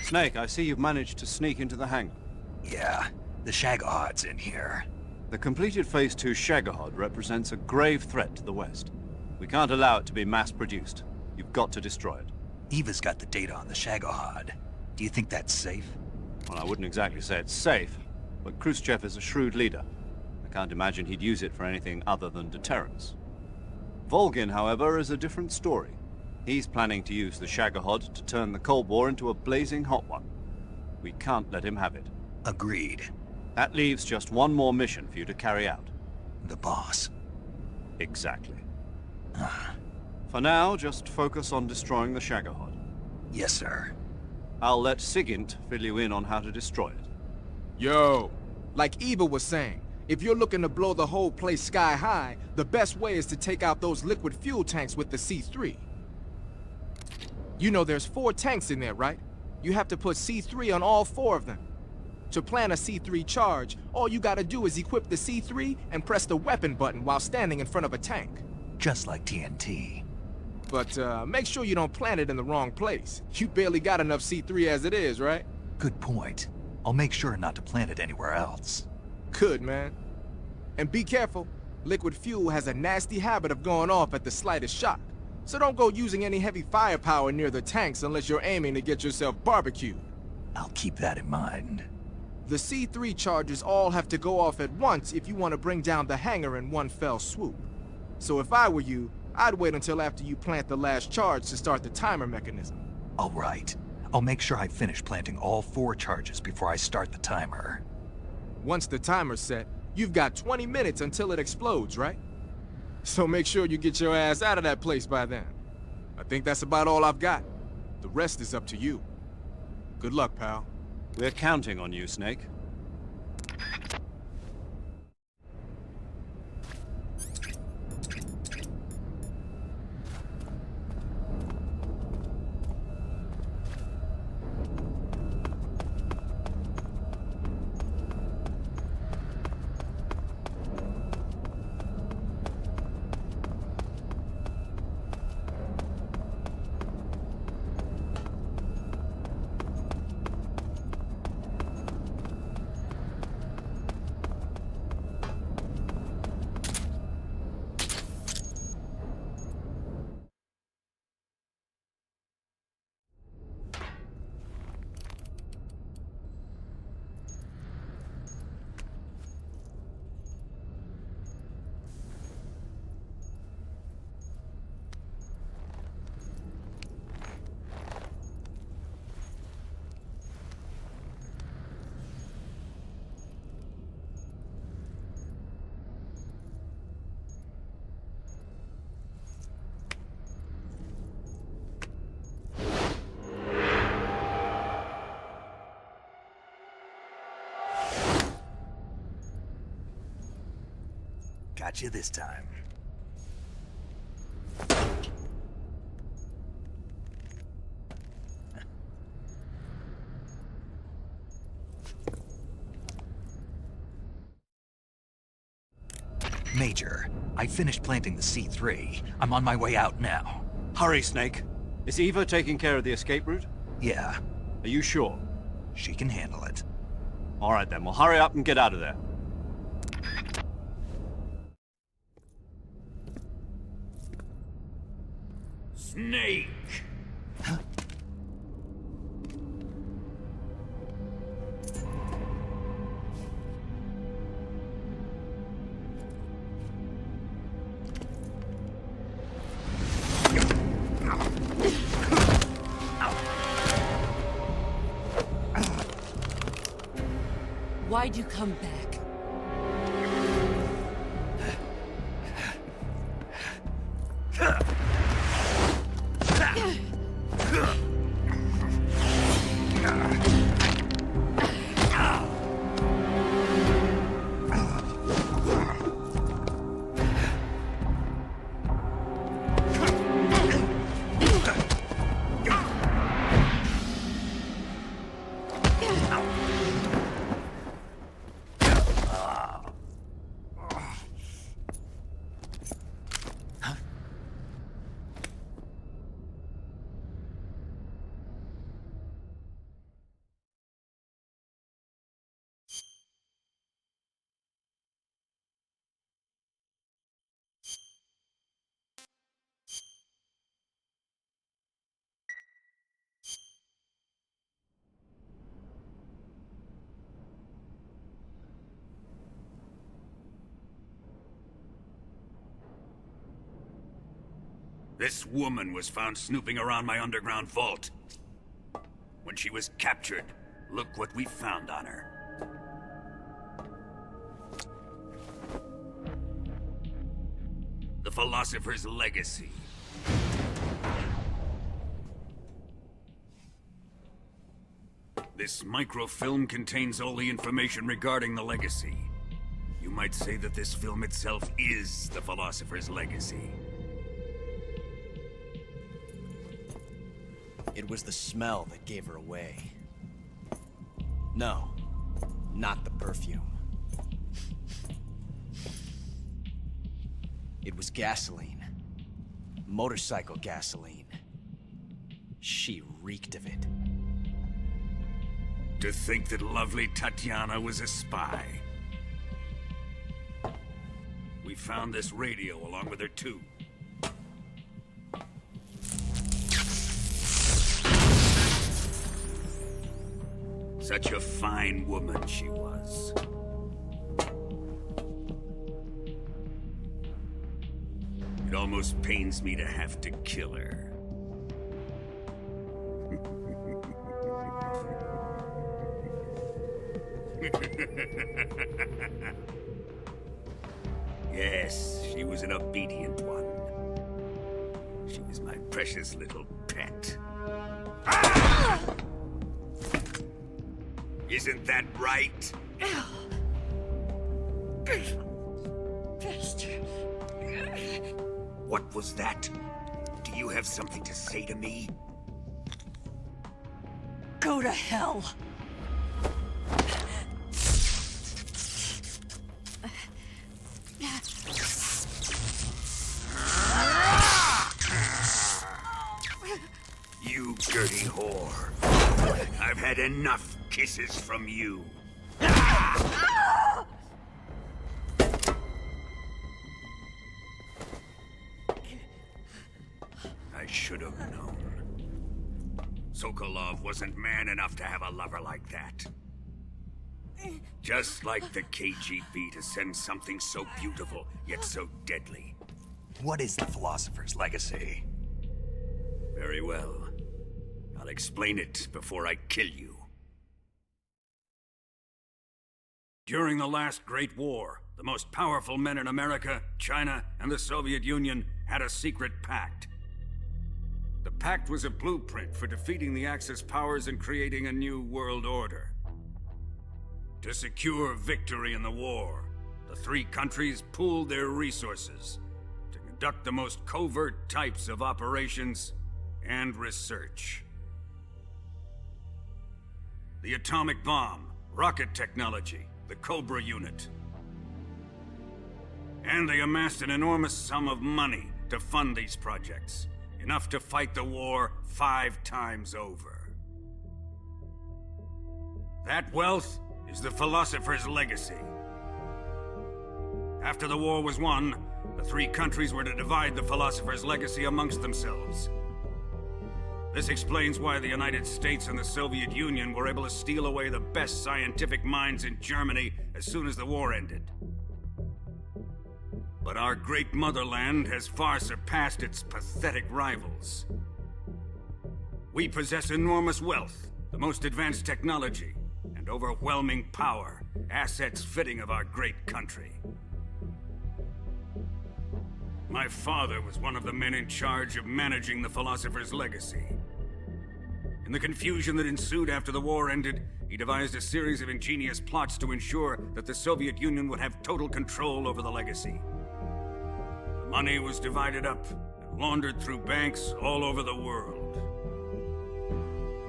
Snake, I see you've managed to sneak into the hangar. Yeah, the Shagahard's in here. The completed Phase 2 Shagahod represents a grave threat to the West. We can't allow it to be mass-produced. You've got to destroy it. Eva's got the data on the Shagahard. Do you think that's safe? Well, I wouldn't exactly say it's safe, but Khrushchev is a shrewd leader. I can't imagine he'd use it for anything other than deterrence. Volgin, however, is a different story. He's planning to use the Shagahod to turn the Cold War into a blazing hot one. We can't let him have it. Agreed. That leaves just one more mission for you to carry out. The boss. Exactly. For now, just focus on destroying the Shagahod. Yes, sir. I'll let Sigint fill you in on how to destroy it. Yo, like Eva was saying, if you're looking to blow the whole place sky high, the best way is to take out those liquid fuel tanks with the C3. You know there's 4 tanks in there, right? You have to put C3 on all 4 of them. To plan a C3 charge, all you gotta do is equip the C3 and press the weapon button while standing in front of a tank. Just like TNT. But make sure you don't plant it in the wrong place. You barely got enough C3 as it is, right? Good point. I'll make sure not to plant it anywhere else. Good, man. And be careful. Liquid fuel has a nasty habit of going off at the slightest shock. So don't go using any heavy firepower near the tanks unless you're aiming to get yourself barbecued. I'll keep that in mind. The C3 charges all have to go off at once if you want to bring down the hangar in one fell swoop. So if I were you, I'd wait until after you plant the last charge to start the timer mechanism. All right. I'll make sure I finish planting all 4 charges before I start the timer. Once the timer's set, you've got 20 minutes until it explodes, right? So make sure you get your ass out of that place by then. I think that's about all I've got. The rest is up to you. Good luck, pal. We're counting on you, Snake. Got you this time. Major, I finished planting the C3. I'm on my way out now. Hurry, Snake. Is Eva taking care of the escape route? Yeah, Are you sure? she can handle it. All right then, well hurry up and get out of there. Snake! Why'd you come back? This woman was found snooping around my underground vault. When she was captured, look what we found on her. The Philosopher's Legacy. This microfilm contains all the information regarding the Legacy. You might say that this film itself is the Philosopher's Legacy. It was the smell that gave her away. No, not the perfume. It was gasoline. Motorcycle gasoline. She reeked of it. To think that lovely Tatiana was a spy. We found this radio along with her too. Such a fine woman she was. It almost pains me to have to kill her. Yes, she was an obedient one. She was my precious little pet. Ah! Isn't that right? Bastard. What was that? Do you have something to say to me? Go to hell. You dirty whore. I've had enough kisses from you. I should have known. Sokolov wasn't man enough to have a lover like that. Just like the KGB to send something so beautiful, yet so deadly. What is the Philosopher's Legacy? Very well. I'll explain it before I kill you. During the last Great War, the most powerful men in America, China, and the Soviet Union had a secret pact. The pact was a blueprint for defeating the Axis powers and creating a new world order. To secure victory in the war, the three countries pooled their resources to conduct the most covert types of operations and research. The atomic bomb, rocket technology, the Cobra unit. And they amassed an enormous sum of money to fund these projects, enough to fight the war 5 times over. That wealth is the Philosopher's Legacy. After the war was won, the three countries were to divide the Philosopher's Legacy amongst themselves. This explains why the United States and the Soviet Union were able to steal away the best scientific minds in Germany as soon as the war ended. But our great motherland has far surpassed its pathetic rivals. We possess enormous wealth, the most advanced technology, and overwhelming power, assets fitting of our great country. My father was one of the men in charge of managing the Philosopher's Legacy. In the confusion that ensued after the war ended, he devised a series of ingenious plots to ensure that the Soviet Union would have total control over the Legacy. The money was divided up and laundered through banks all over the world.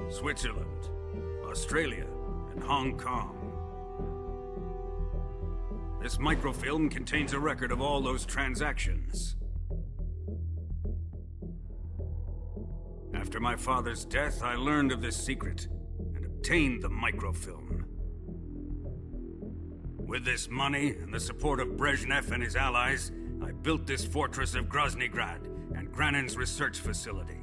Switzerland, Australia, and Hong Kong. This microfilm contains a record of all those transactions. After my father's death, I learned of this secret and obtained the microfilm. With this money and the support of Brezhnev and his allies, I built this fortress of Groznygrad and Granin's research facility.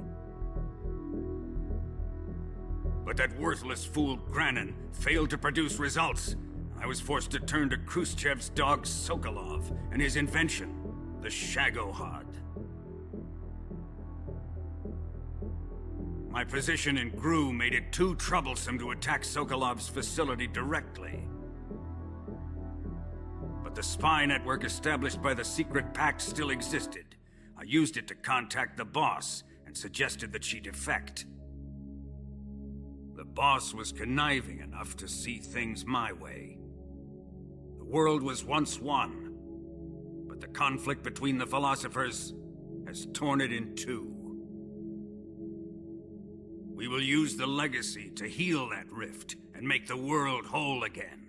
But that worthless fool Granin failed to produce results. I was forced to turn to Khrushchev's dog Sokolov and his invention, the Shagohod. My position in GRU made it too troublesome to attack Sokolov's facility directly. But the spy network established by the secret pact still existed. I used it to contact the boss and suggested that she defect. The boss was conniving enough to see things my way. The world was once one, but the conflict between the philosophers has torn it in two. We will use the legacy to heal that rift and make the world whole again.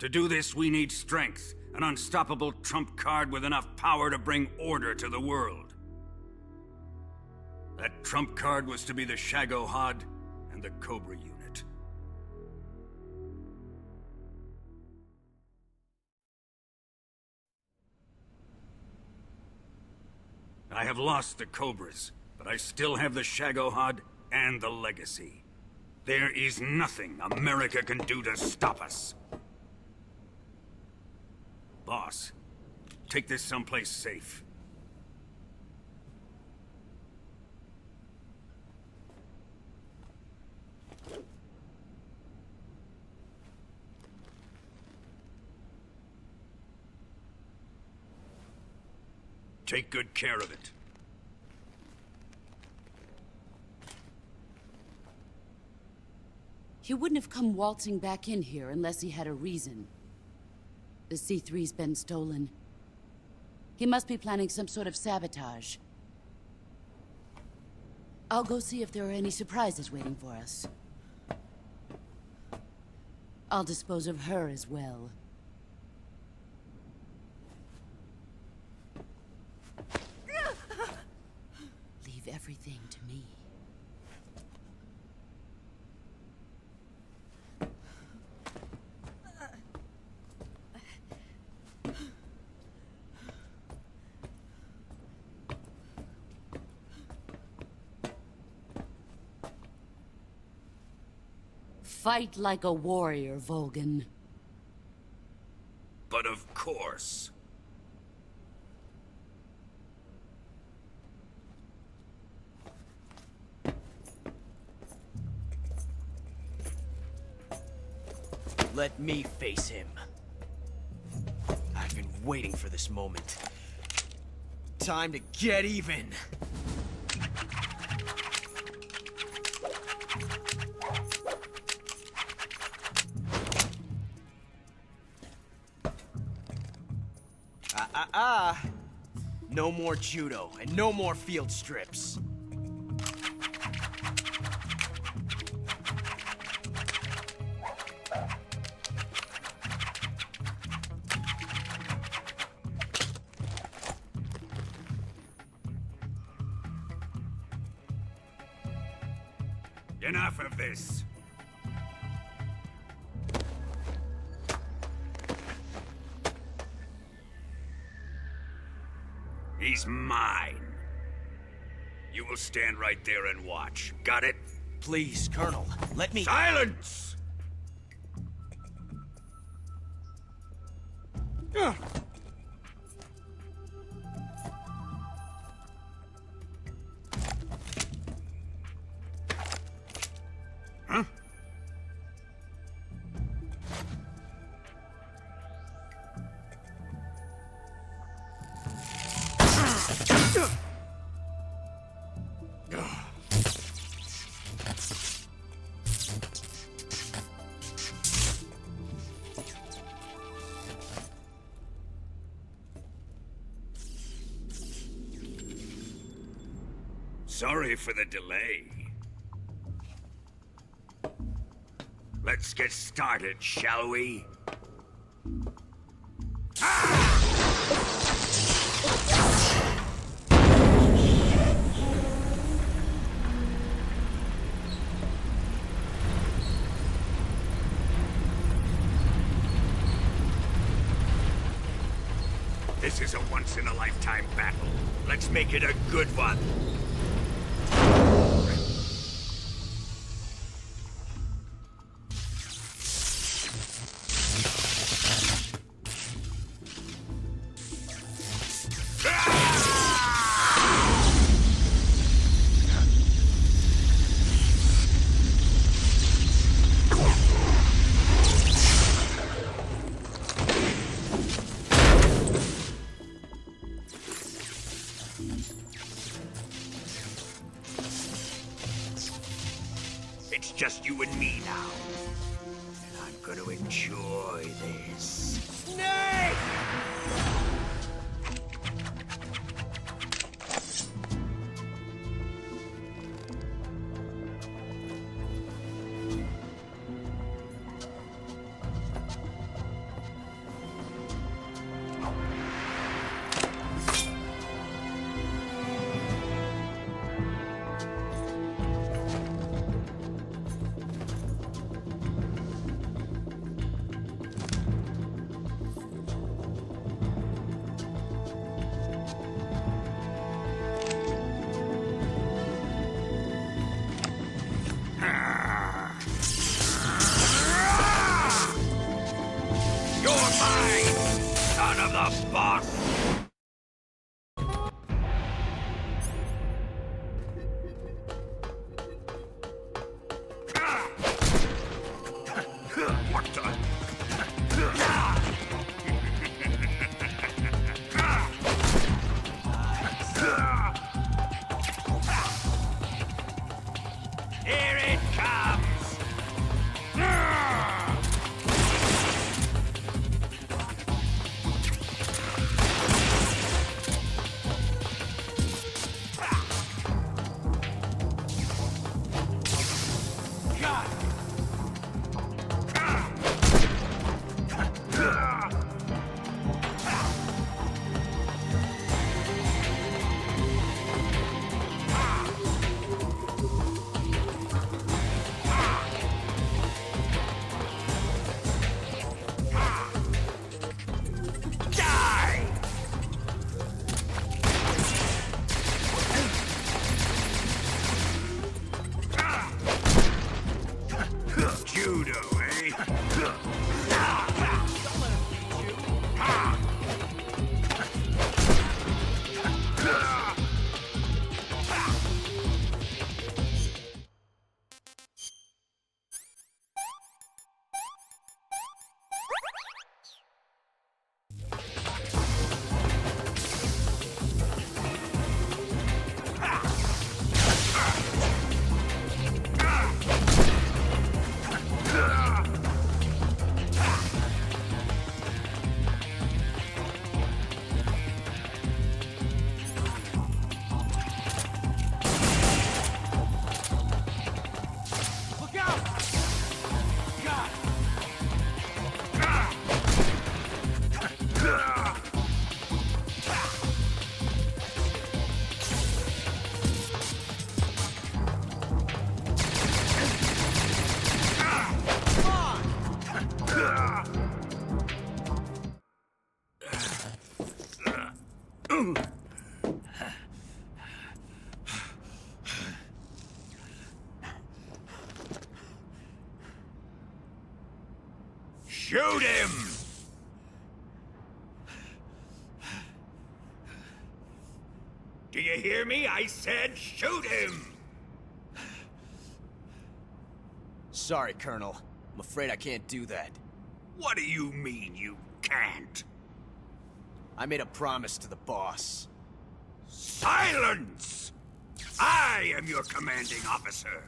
To do this, we need strength, an unstoppable trump card with enough power to bring order to the world. That trump card was to be the Shagohod and the Cobra unit. I have lost the Cobras, but I still have the Shagohod and the legacy. There is nothing America can do to stop us. Boss, take this someplace safe. Take good care of it. He wouldn't have come waltzing back in here unless he had a reason. The C3's been stolen. He must be planning some sort of sabotage. I'll go see if there are any surprises waiting for us. I'll dispose of her as well. Leave everything to me. Fight like a warrior, Volgin. But of course. Let me face him. I've been waiting for this moment. Time to get even! No more judo, and no more field strips. Enough of this. He's mine. You will stand right there and watch. Got it? Please, Colonel, let me— Silence! Huh? Sorry for the delay. Let's get started, shall we? This is a once-in-a-lifetime battle. Let's make it a good one. It's just you and me now. And I'm gonna enjoy this. Snake! You're mine, son of the boss! What Here it comes! Judo, eh? Shoot him! Do you hear me? I said shoot him! Sorry, Colonel. I'm afraid I can't do that. What do you mean you can't? I made a promise to the boss. Silence! I am your commanding officer.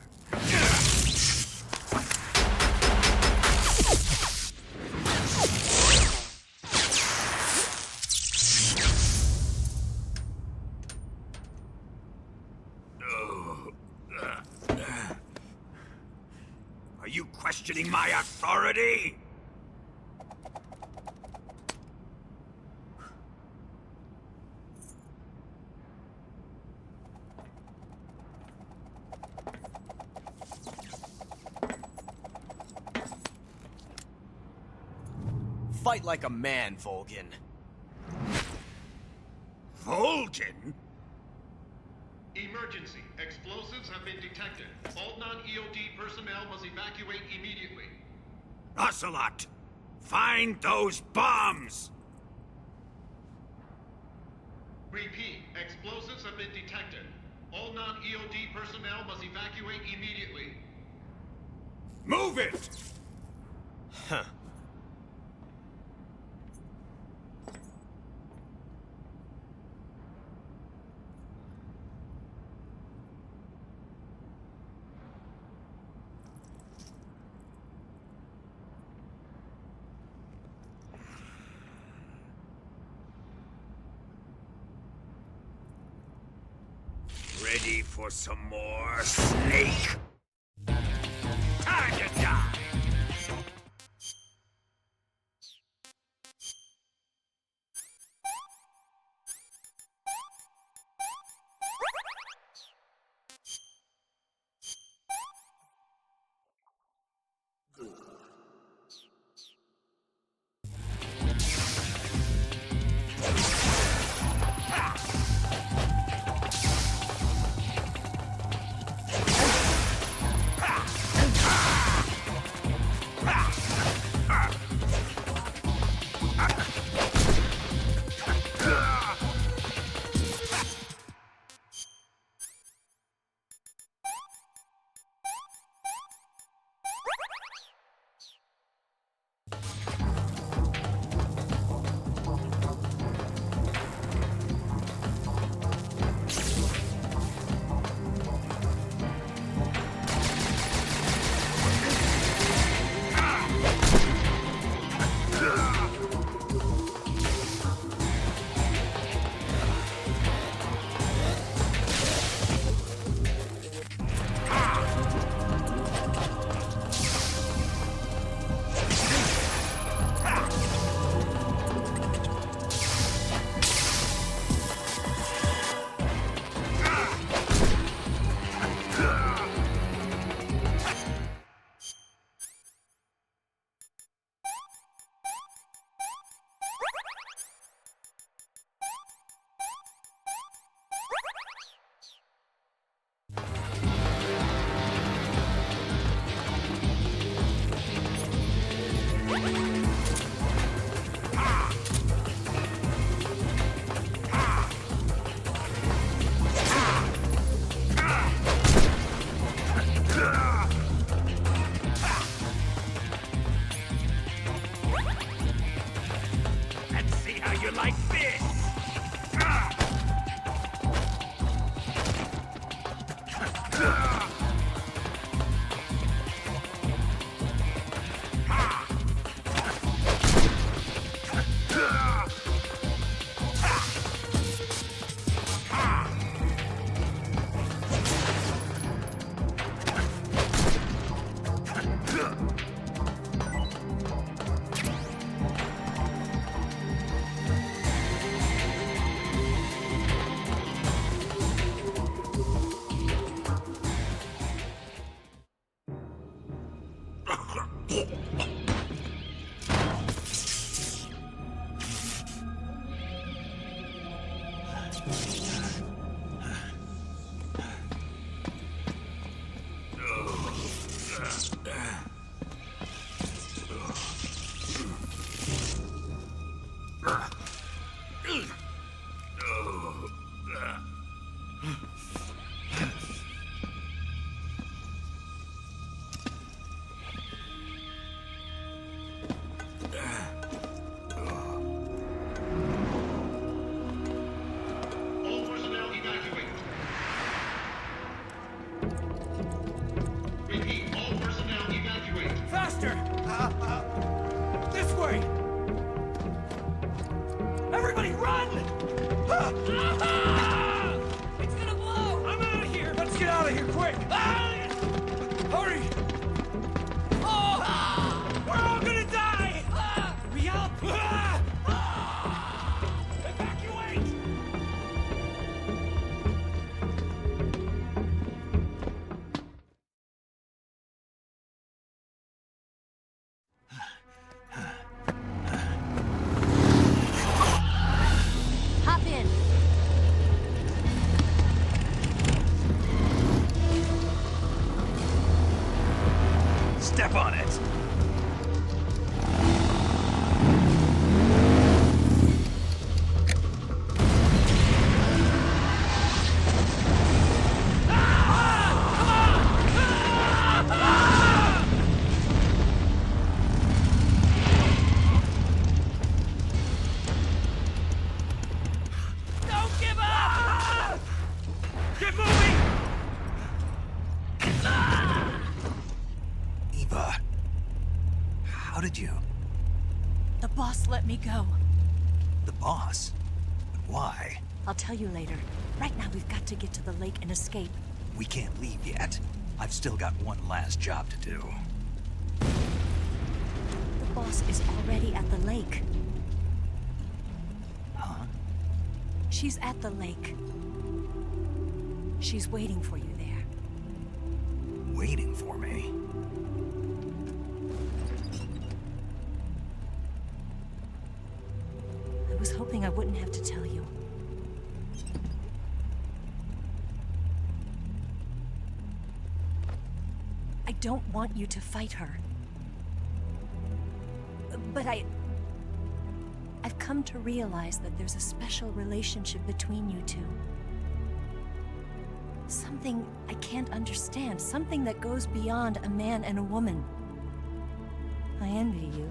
Are you questioning my authority? Fight like a man, Volgin. Volgin? Emergency. Explosives have been detected. All non-EOD personnel must evacuate immediately. Ocelot! Find those bombs! Repeat. Explosives have been detected. All non-EOD personnel must evacuate immediately. Move it! Huh. Ready for some more snake? Time to die! All personnel evacuate. Repeat, all personnel evacuate. Faster! This way! Everybody run! It's gonna blow! I'm out of here! Let's get out of here quick! Hurry! We're all gonna die! We help! Evacuate! Hop in. Step on it! Don't give up! Get moving! Eva, how did you? The boss let me go. The boss? But why? I'll tell you later. Right now, we've got to get to the lake and escape. We can't leave yet. I've still got one last job to do. The boss is already at the lake. Huh? She's at the lake. She's waiting for you there. Waiting for me? I was hoping I wouldn't have to tell you. I don't want you to fight her. But I've come to realize that there's a special relationship between you two. Something I can't understand. Something that goes beyond a man and a woman. I envy you.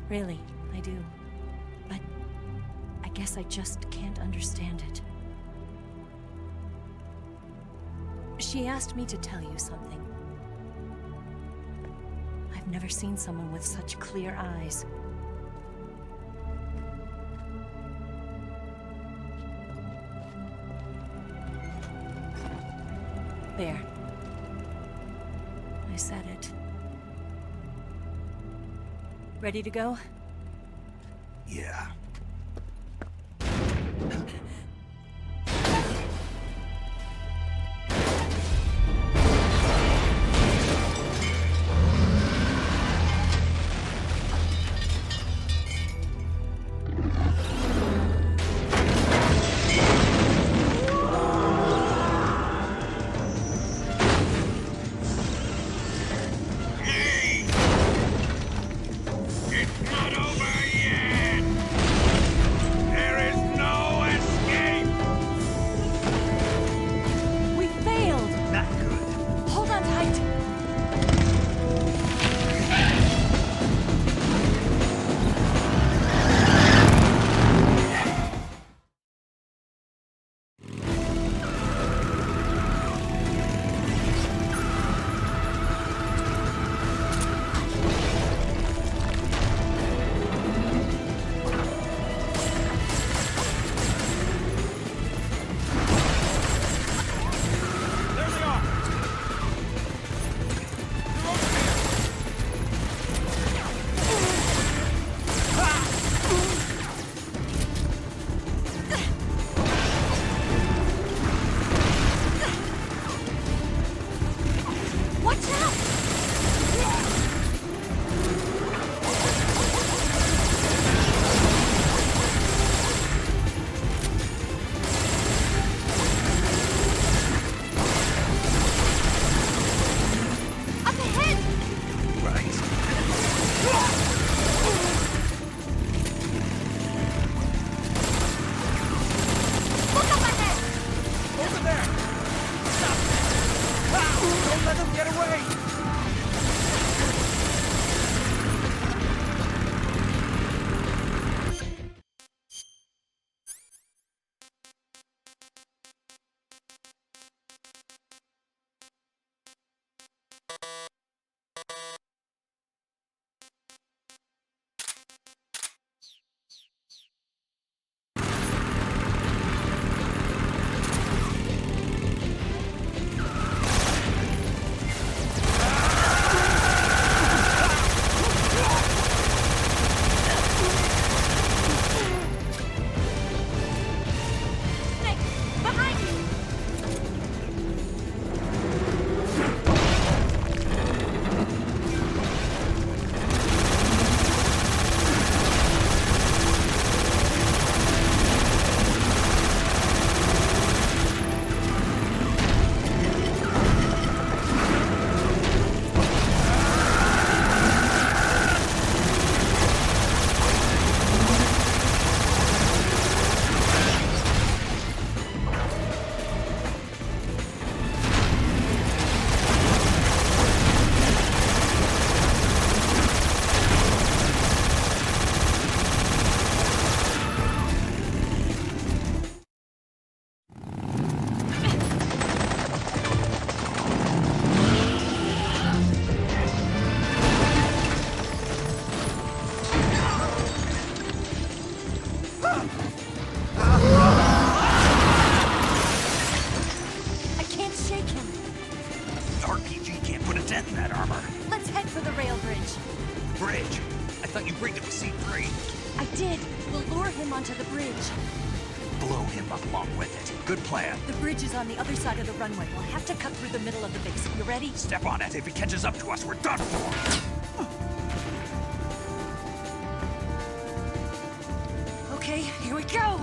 Really, I do. But I guess I just can't understand it. She asked me to tell you something. I've never seen someone with such clear eyes. There. I said it. Ready to go? Yeah. dent in that armor. Let's head for the rail bridge. Bridge? I thought you rigged it with C3. I did. We'll lure him onto the bridge. Blow him up along with it. Good plan. The bridge is on the other side of the runway. We'll have to cut through the middle of the base. You ready? Step on it. If he catches up to us, we're done for. Okay, here we go!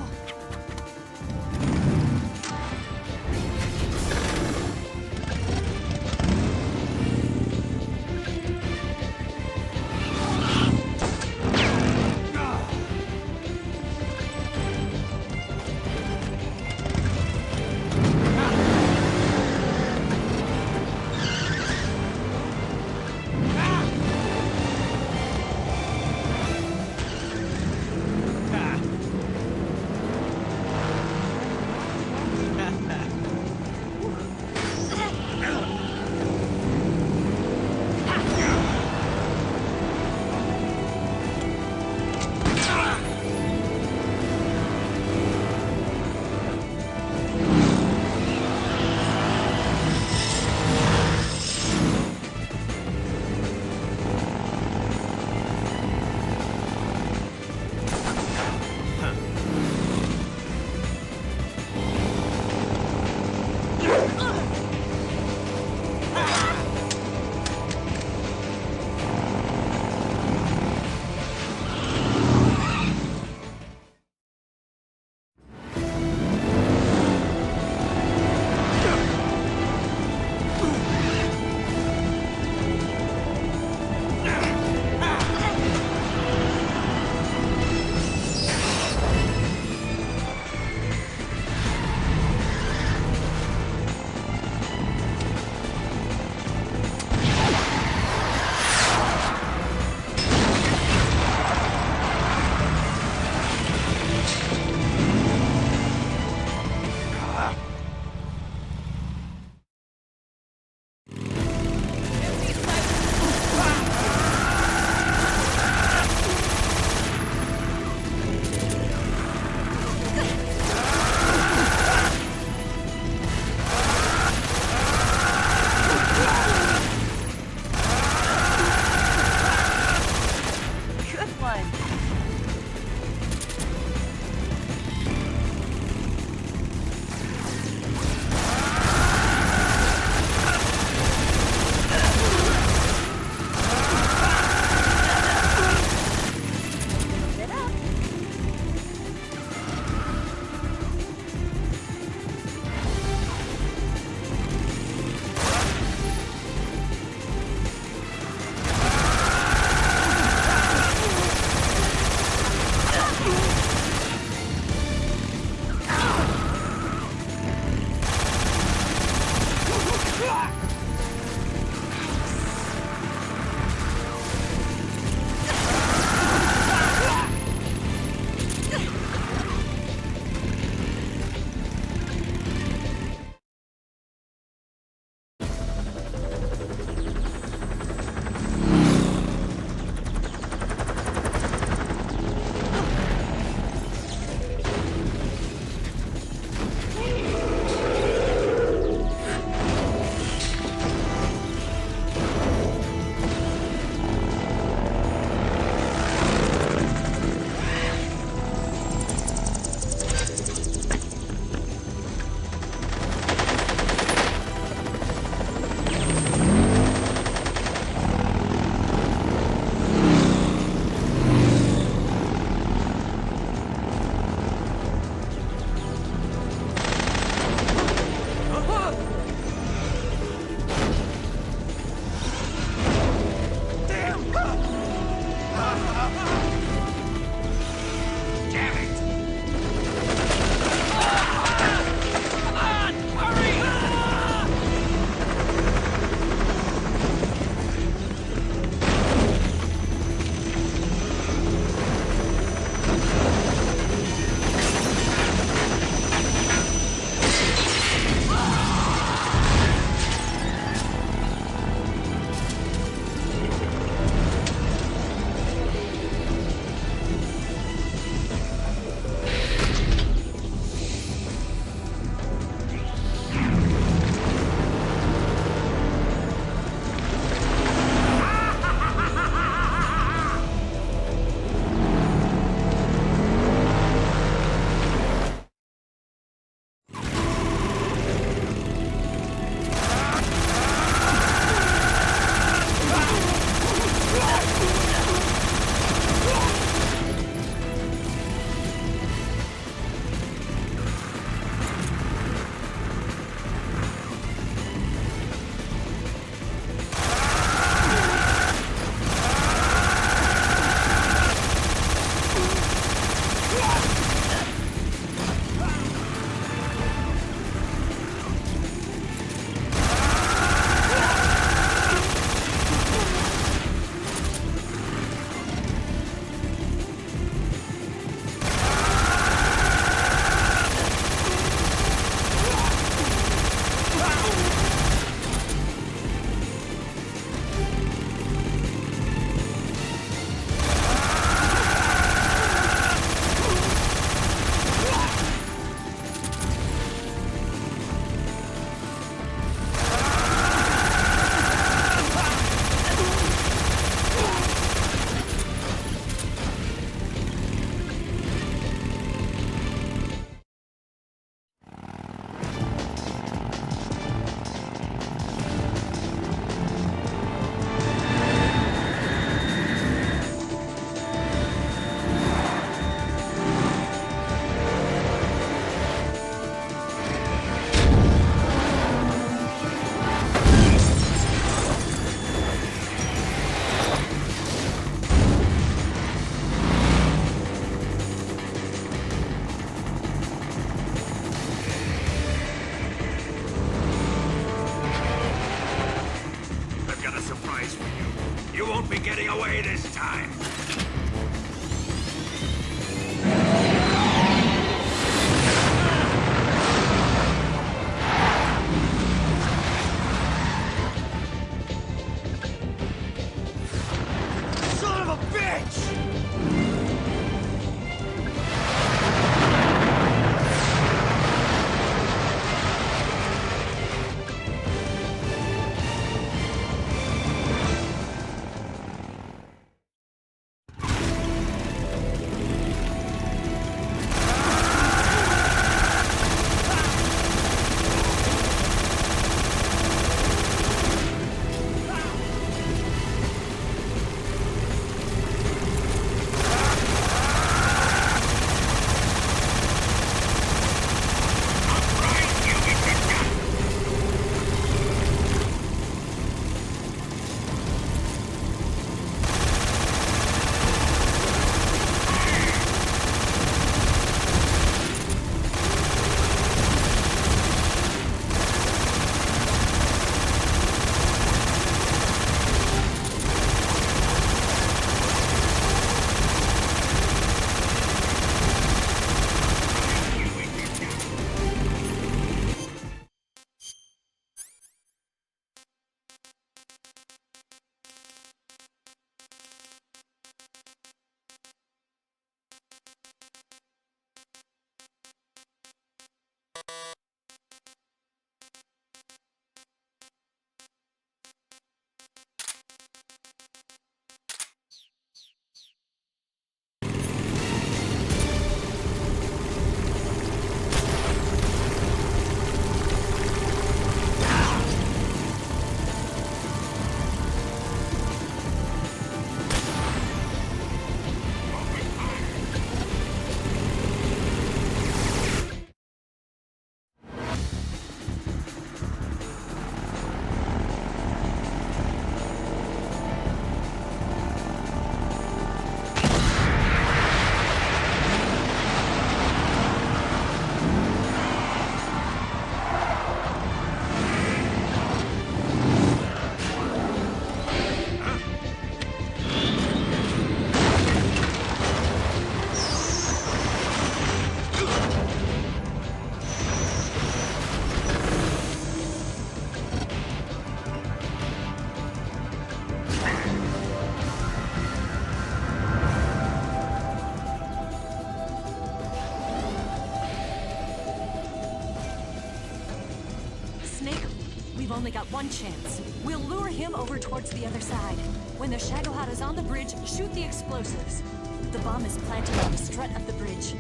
won't be getting away this time. Son of a bitch! We've only got one chance. We'll lure him over towards the other side. When the Shagohod is on the bridge, shoot the explosives. The bomb is planted on the strut of the bridge.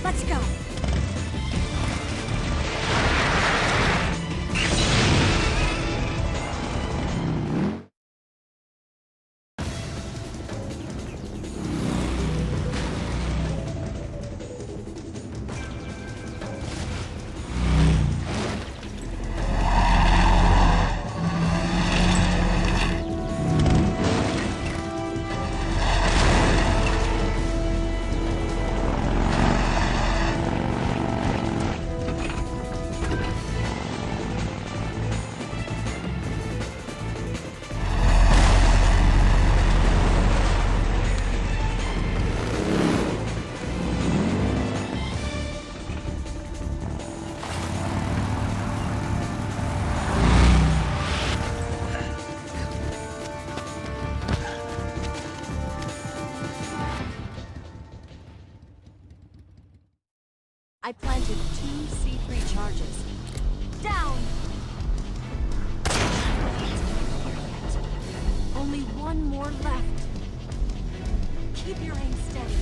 Let's go! I planted 2 C3 charges. Down! Only one more left. Keep your aim steady.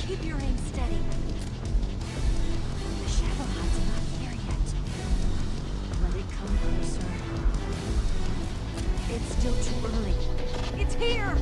Keep your aim steady. The Shagohod's not here yet. Let it come closer. It's still too early. It's here!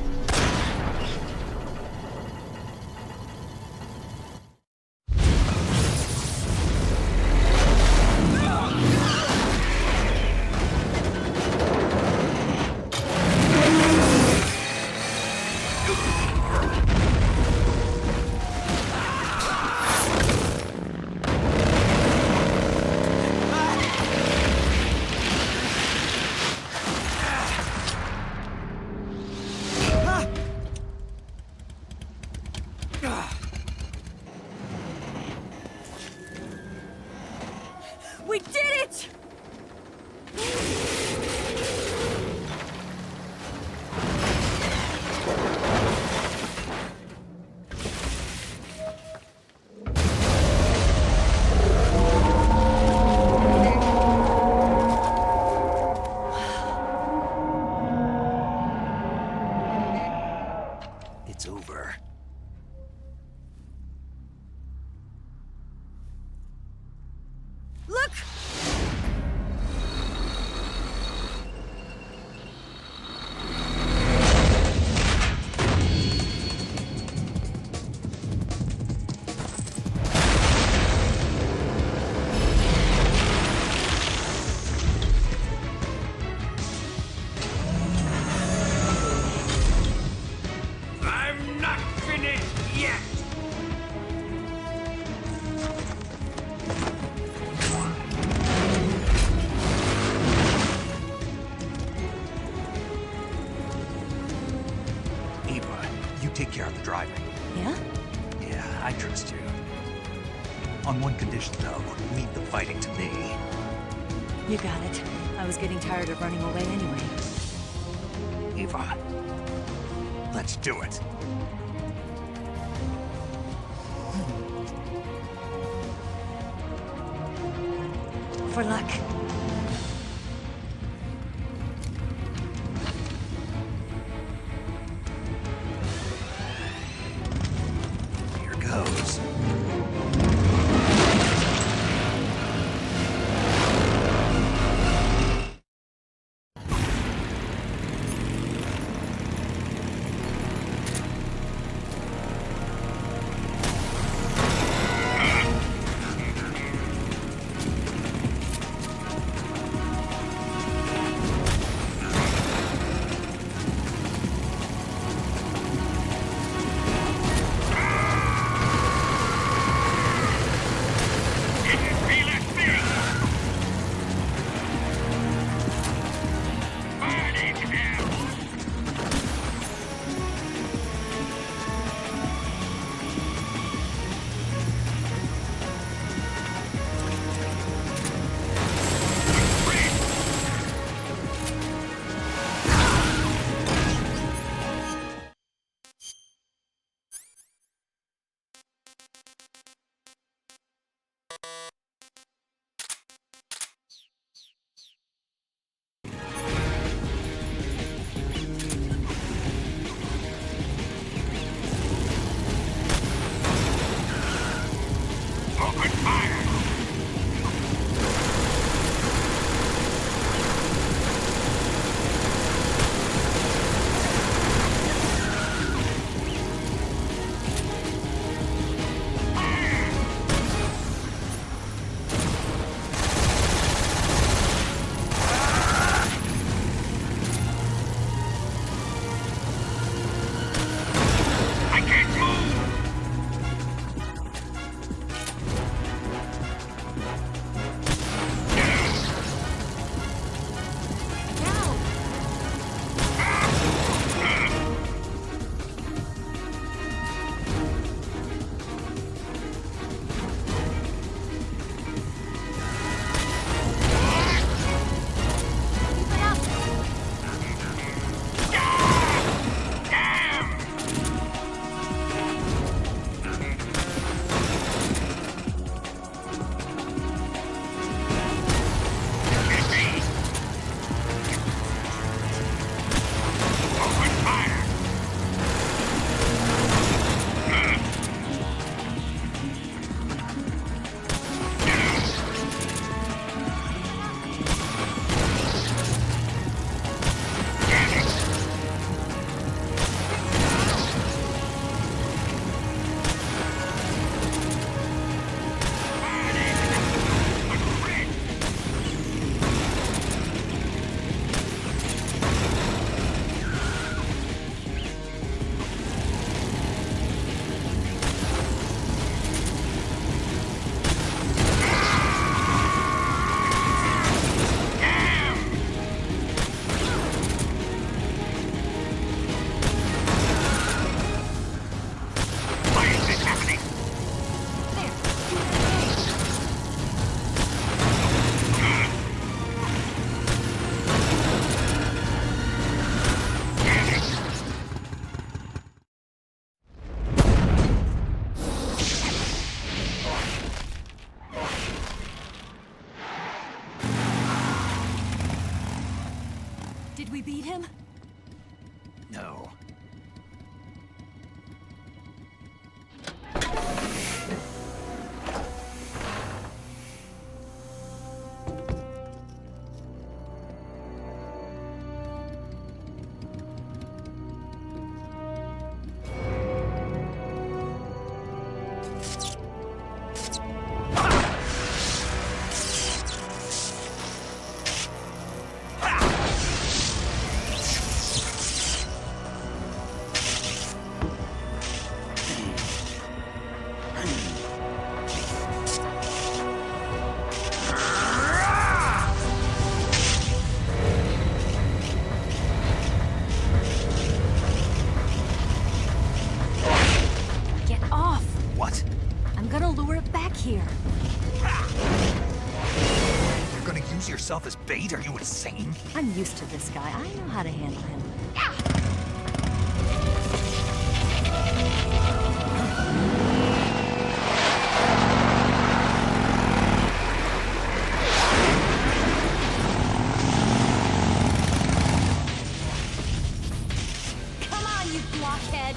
We did it! It's over. Look! I'm not finished yet! Eva, you take care of the driving. Yeah? Yeah, I trust you. On one condition, though, leave the fighting to me. You got it. I was getting tired of running away anyway. Eva, let's do it. For luck. Here goes. Did we beat him? No. Get off! What? I'm gonna lure it back here. You're gonna use yourself as bait? Are you insane? I'm used to this guy. I know how to handle him. Come on, you blockhead!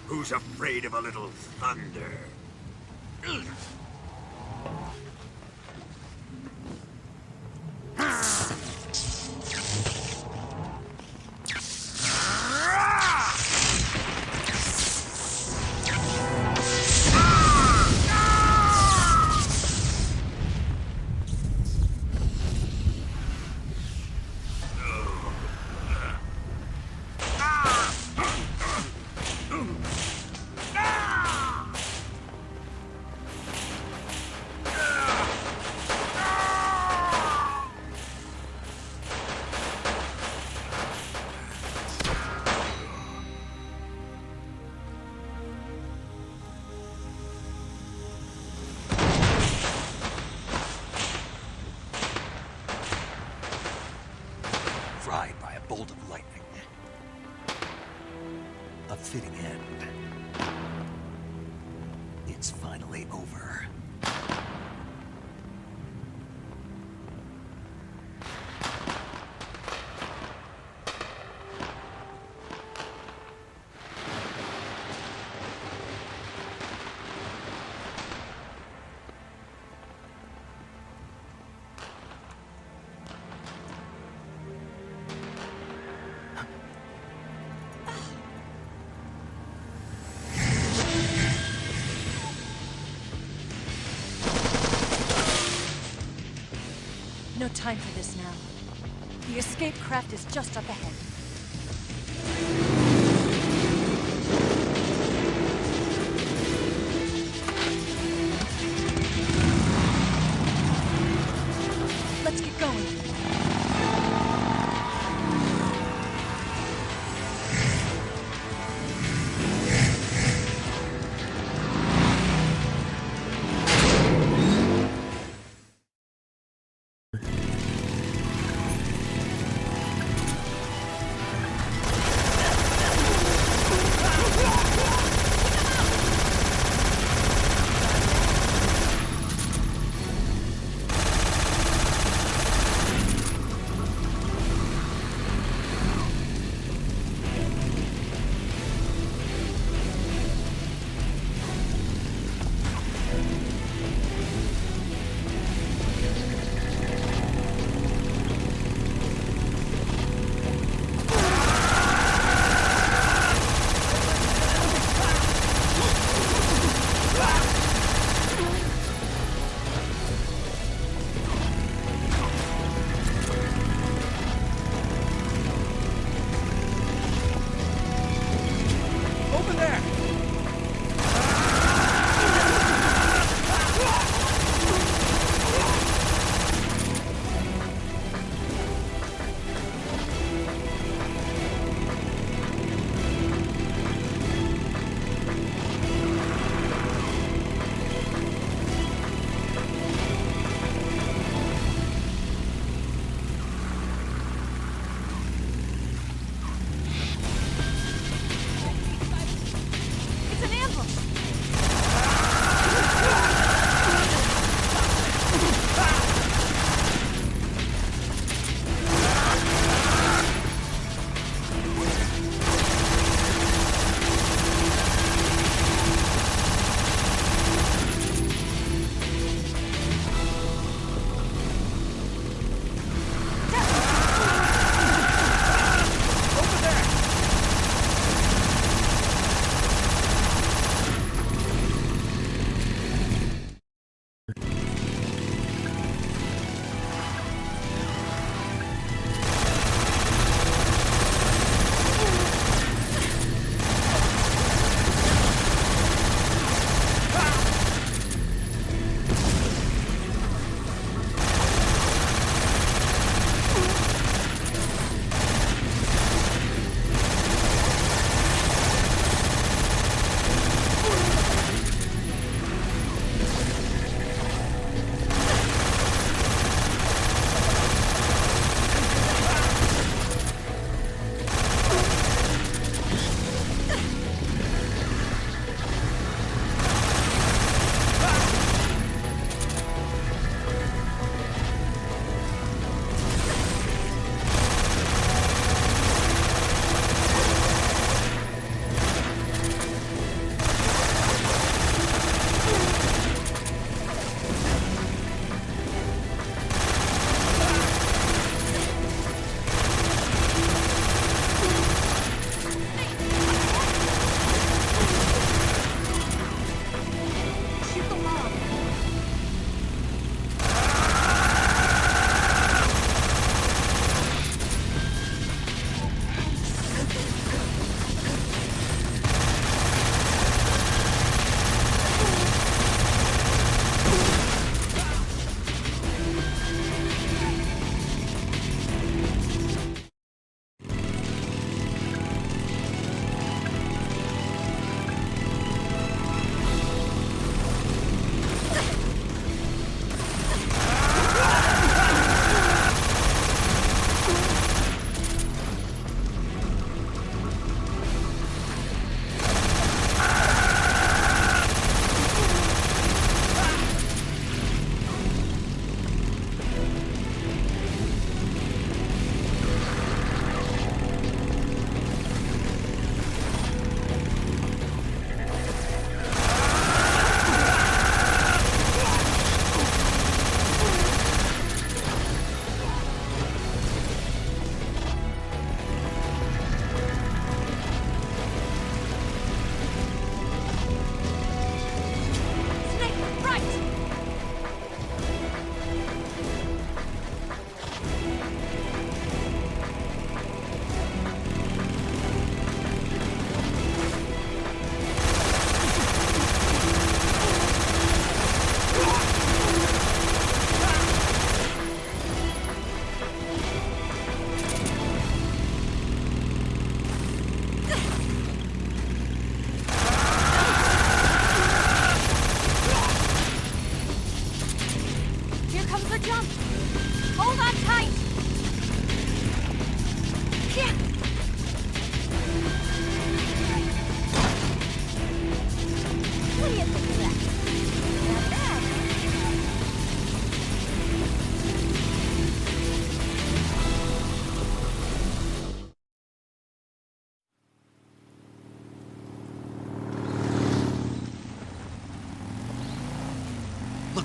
Who's afraid of a little thunder? fried by a bolt of lightning. A fitting end. It's finally over. No time for this now. The escape craft is just up ahead. Let's get going.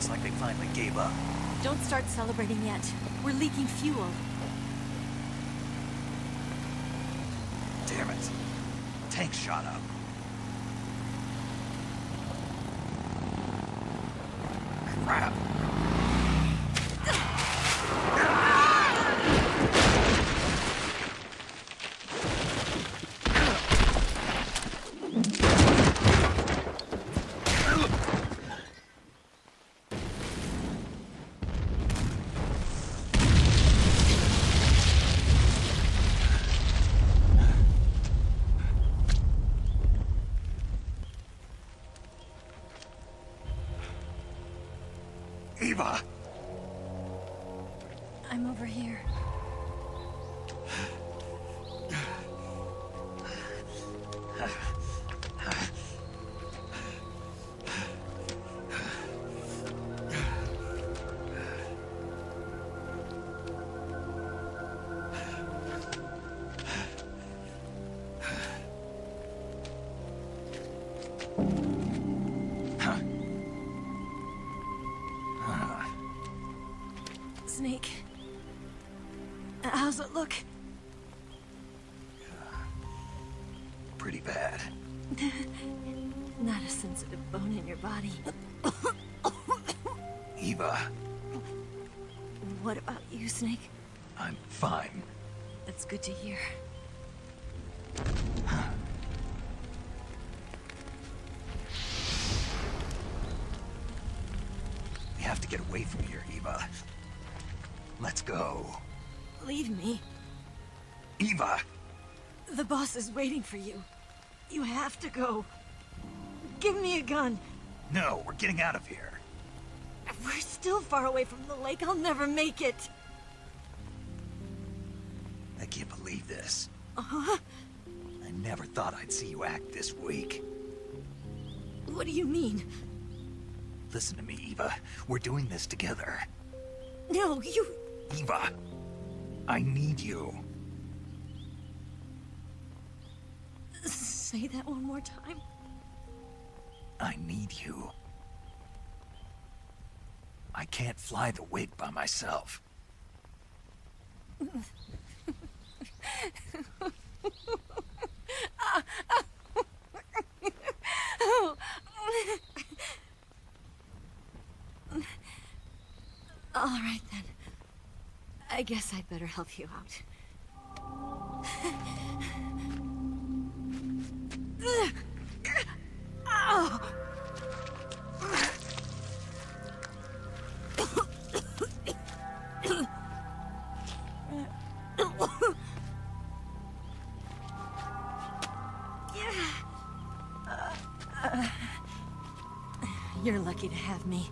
Looks like they finally gave up. Don't start celebrating yet. We're leaking fuel. Damn it. Tank shot up. Crap. Eva! I'm over here. Snake. How's it look? Pretty bad. Not a sensitive bone in your body. Eva, What about you, Snake? I'm fine. That's good to hear. We have to get away from here, Eva. Let's go. Leave me. Eva! The boss is waiting for you. You have to go. Give me a gun. No, we're getting out of here. We're still far away from the lake. I'll never make it. I can't believe this. Uh-huh. I never thought I'd see you act this weak. What do you mean? Listen to me, Eva. We're doing this together. No, you... Eva, I need you. Say that one more time. I need you. I can't fly the wig by myself. All right, then. I guess I'd better help you out. Ow! You're lucky to have me.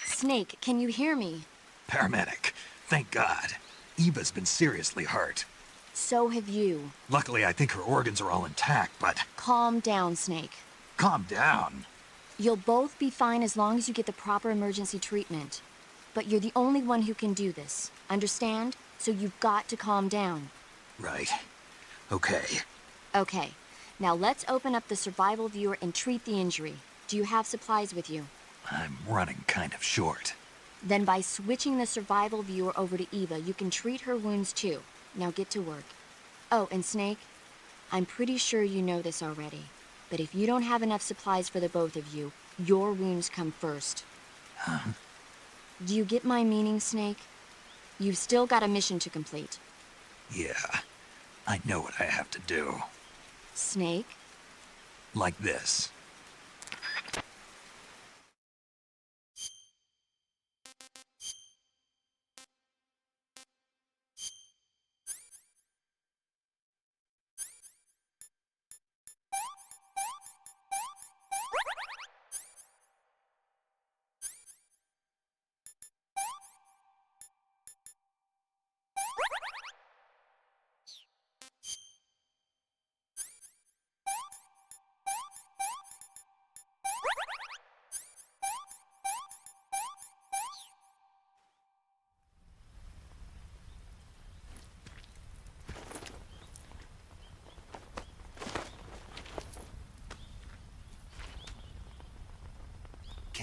Snake, can you hear me? Paramedic, thank God. Eva's been seriously hurt. So have you. Luckily, I think her organs are all intact, but... Calm down, Snake. Calm down. You'll both be fine as long as you get the proper emergency treatment. But you're the only one who can do this. Understand? So you've got to calm down. Right. Okay. Okay. Now let's open up the survival viewer and treat the injury. Do you have supplies with you? I'm running kind of short. Then by switching the survival viewer over to Eva, you can treat her wounds too. Now get to work. Oh, and Snake, I'm pretty sure you know this already, but if you don't have enough supplies for the both of you, your wounds come first. Huh? Do you get my meaning, Snake? You've still got a mission to complete. Yeah, I know what I have to do. Snake? Like this.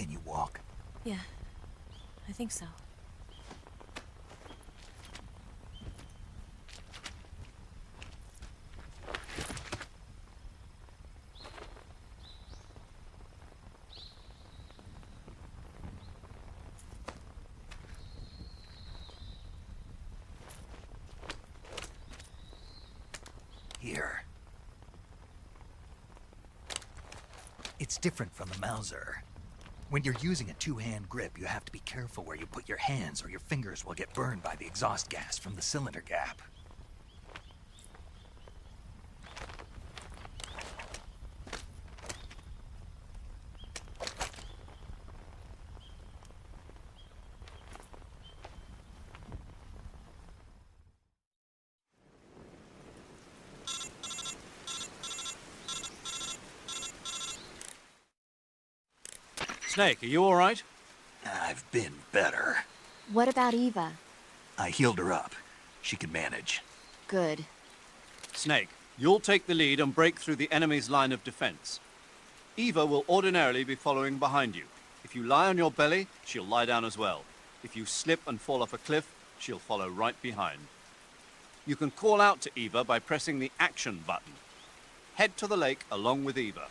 Can you walk? Yeah, I think so. Here. It's different from the Mauser. When you're using a two-hand grip, you have to be careful where you put your hands or your fingers will get burned by the exhaust gas from the cylinder gap. Snake, are you all right? I've been better. What about Eva? I healed her up. She can manage. Good. Snake, you'll take the lead and break through the enemy's line of defense. Eva will ordinarily be following behind you. If you lie on your belly, she'll lie down as well. If you slip and fall off a cliff, she'll follow right behind. You can call out to Eva by pressing the action button. Head to the lake along with Eva.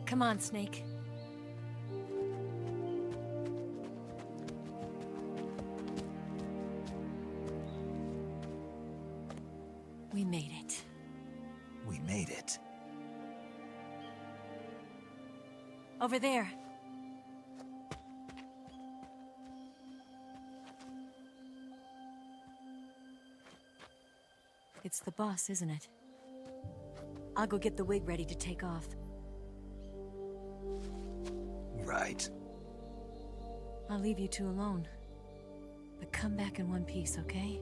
Come on, Snake. We made it. We made it. Over there. It's the boss, isn't it? I'll go get the wig ready to take off. Right. I'll leave you two alone. But come back in one piece, okay?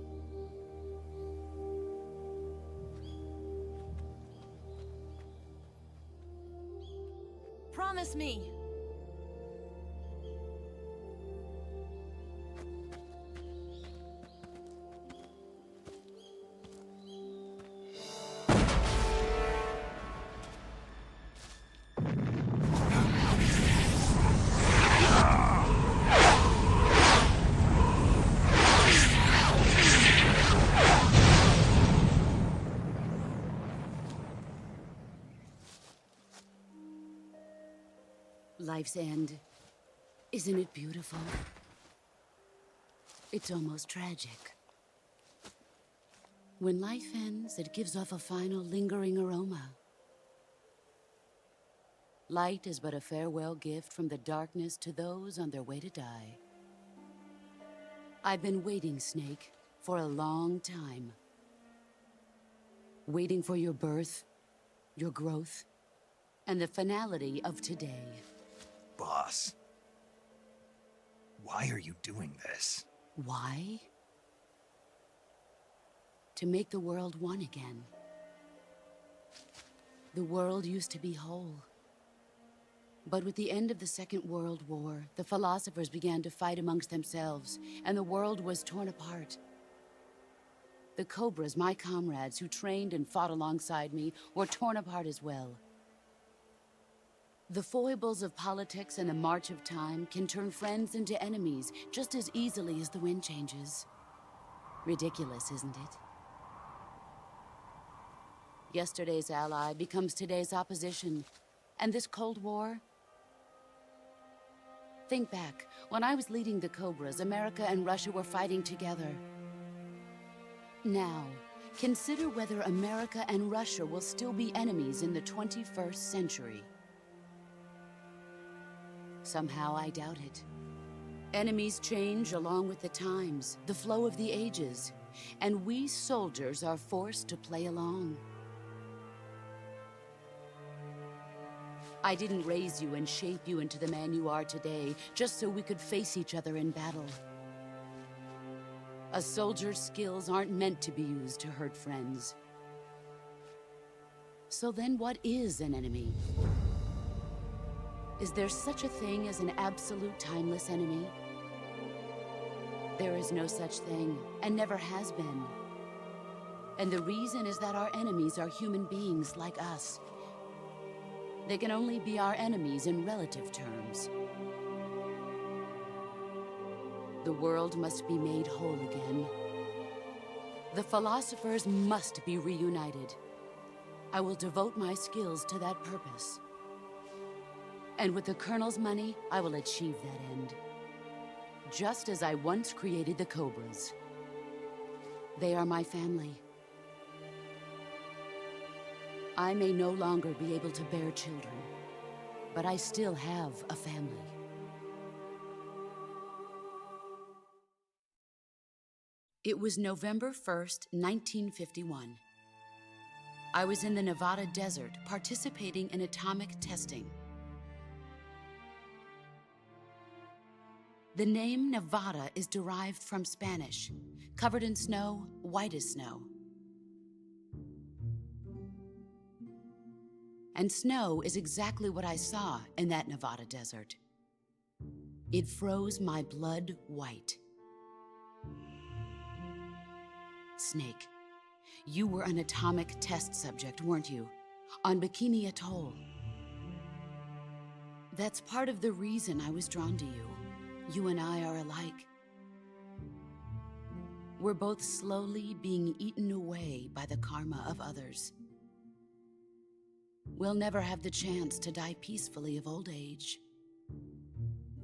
Promise me! Life's end. Isn't it beautiful? It's almost tragic. When life ends, it gives off a final lingering aroma. Light is but a farewell gift from the darkness to those on their way to die. I've been waiting, Snake, for a long time. Waiting for your birth, your growth, and the finality of today. Boss. Why are you doing this? Why? To make the world one again. The world used to be whole. But with the end of the Second World War, the philosophers began to fight amongst themselves, and the world was torn apart. The Cobras, my comrades who trained and fought alongside me, were torn apart as well. The foibles of politics and the march of time can turn friends into enemies just as easily as the wind changes. Ridiculous, isn't it? Yesterday's ally becomes today's opposition. And this Cold War? Think back. When I was leading the Cobras, America and Russia were fighting together. Now, consider whether America and Russia will still be enemies in the 21st century. Somehow I doubt it. Enemies change along with the times, the flow of the ages, and we soldiers are forced to play along. I didn't raise you and shape you into the man you are today just so we could face each other in battle. A soldier's skills aren't meant to be used to hurt friends. So then what is an enemy? Is there such a thing as an absolute timeless enemy? There is no such thing, and never has been. And the reason is that our enemies are human beings like us. They can only be our enemies in relative terms. The world must be made whole again. The philosophers must be reunited. I will devote my skills to that purpose. And with the Colonel's money, I will achieve that end. Just as I once created the Cobras. They are my family. I may no longer be able to bear children, but I still have a family. It was November 1st, 1951. I was in the Nevada desert participating in atomic testing. The name Nevada is derived from Spanish, covered in snow, white as snow. And snow is exactly what I saw in that Nevada desert. It froze my blood white. Snake, you were an atomic test subject, weren't you? On Bikini Atoll. That's part of the reason I was drawn to you. You and I are alike. We're both slowly being eaten away by the karma of others. We'll never have the chance to die peacefully of old age.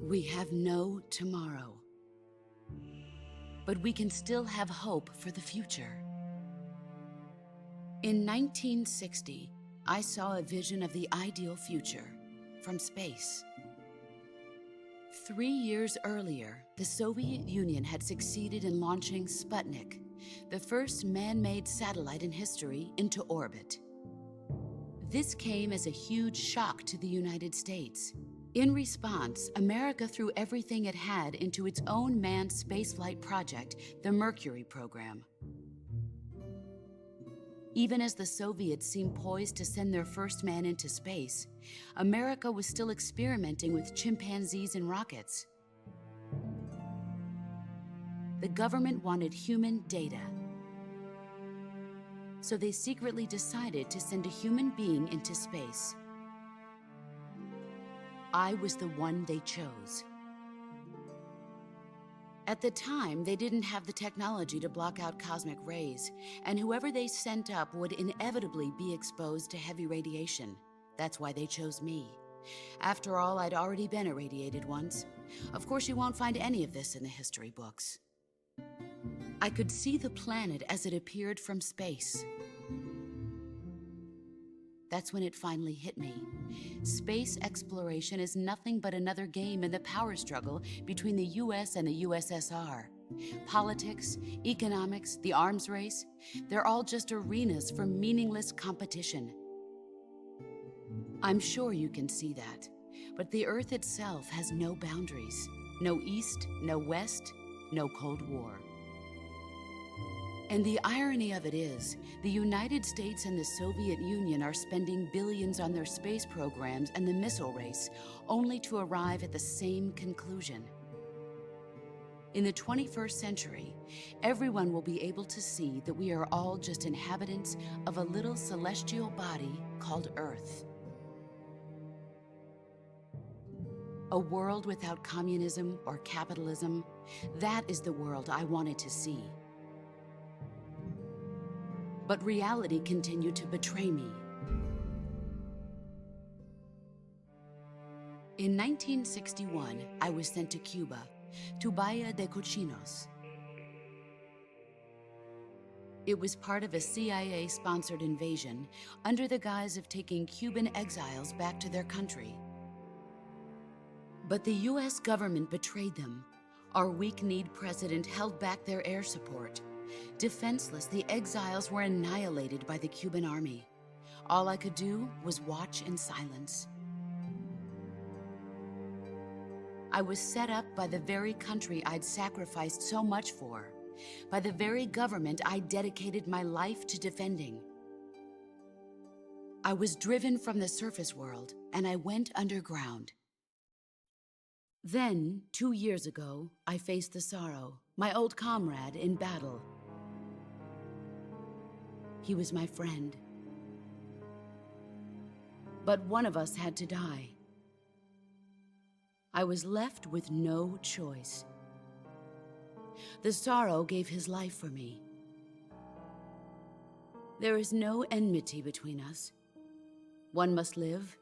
We have no tomorrow. But we can still have hope for the future. In 1960, I saw a vision of the ideal future from space. 3 years earlier, the Soviet Union had succeeded in launching Sputnik, the first man-made satellite in history, into orbit. This came as a huge shock to the United States. In response, America threw everything it had into its own manned spaceflight project, the Mercury program. Even as the Soviets seemed poised to send their first man into space, America was still experimenting with chimpanzees and rockets. The government wanted human data. So they secretly decided to send a human being into space. I was the one they chose. At the time, they didn't have the technology to block out cosmic rays, and whoever they sent up would inevitably be exposed to heavy radiation. That's why they chose me. After all, I'd already been irradiated once. Of course, you won't find any of this in the history books. I could see the planet as it appeared from space. That's when it finally hit me. Space exploration is nothing but another game in the power struggle between the US and the USSR. Politics, economics, the arms race, they're all just arenas for meaningless competition. I'm sure you can see that, but the Earth itself has no boundaries. No East, no West, no Cold War. And the irony of it is, the United States and the Soviet Union are spending billions on their space programs and the missile race, only to arrive at the same conclusion. In the 21st century, everyone will be able to see that we are all just inhabitants of a little celestial body called Earth. A world without communism or capitalism, that is the world I wanted to see. But reality continued to betray me. In 1961, I was sent to Cuba, to Bahia de Cochinos. It was part of a CIA-sponsored invasion under the guise of taking Cuban exiles back to their country. But the US government betrayed them. Our weak-kneed president held back their air support. Defenseless, the exiles were annihilated by the Cuban army. All I could do was watch in silence. I was set up by the very country I'd sacrificed so much for, by the very government I dedicated my life to defending. I was driven from the surface world, and I went underground. Then, 2 years ago, I faced the Sorrow, my old comrade in battle. He was my friend. But one of us had to die. I was left with no choice. The Sorrow gave his life for me. There is no enmity between us. One must live,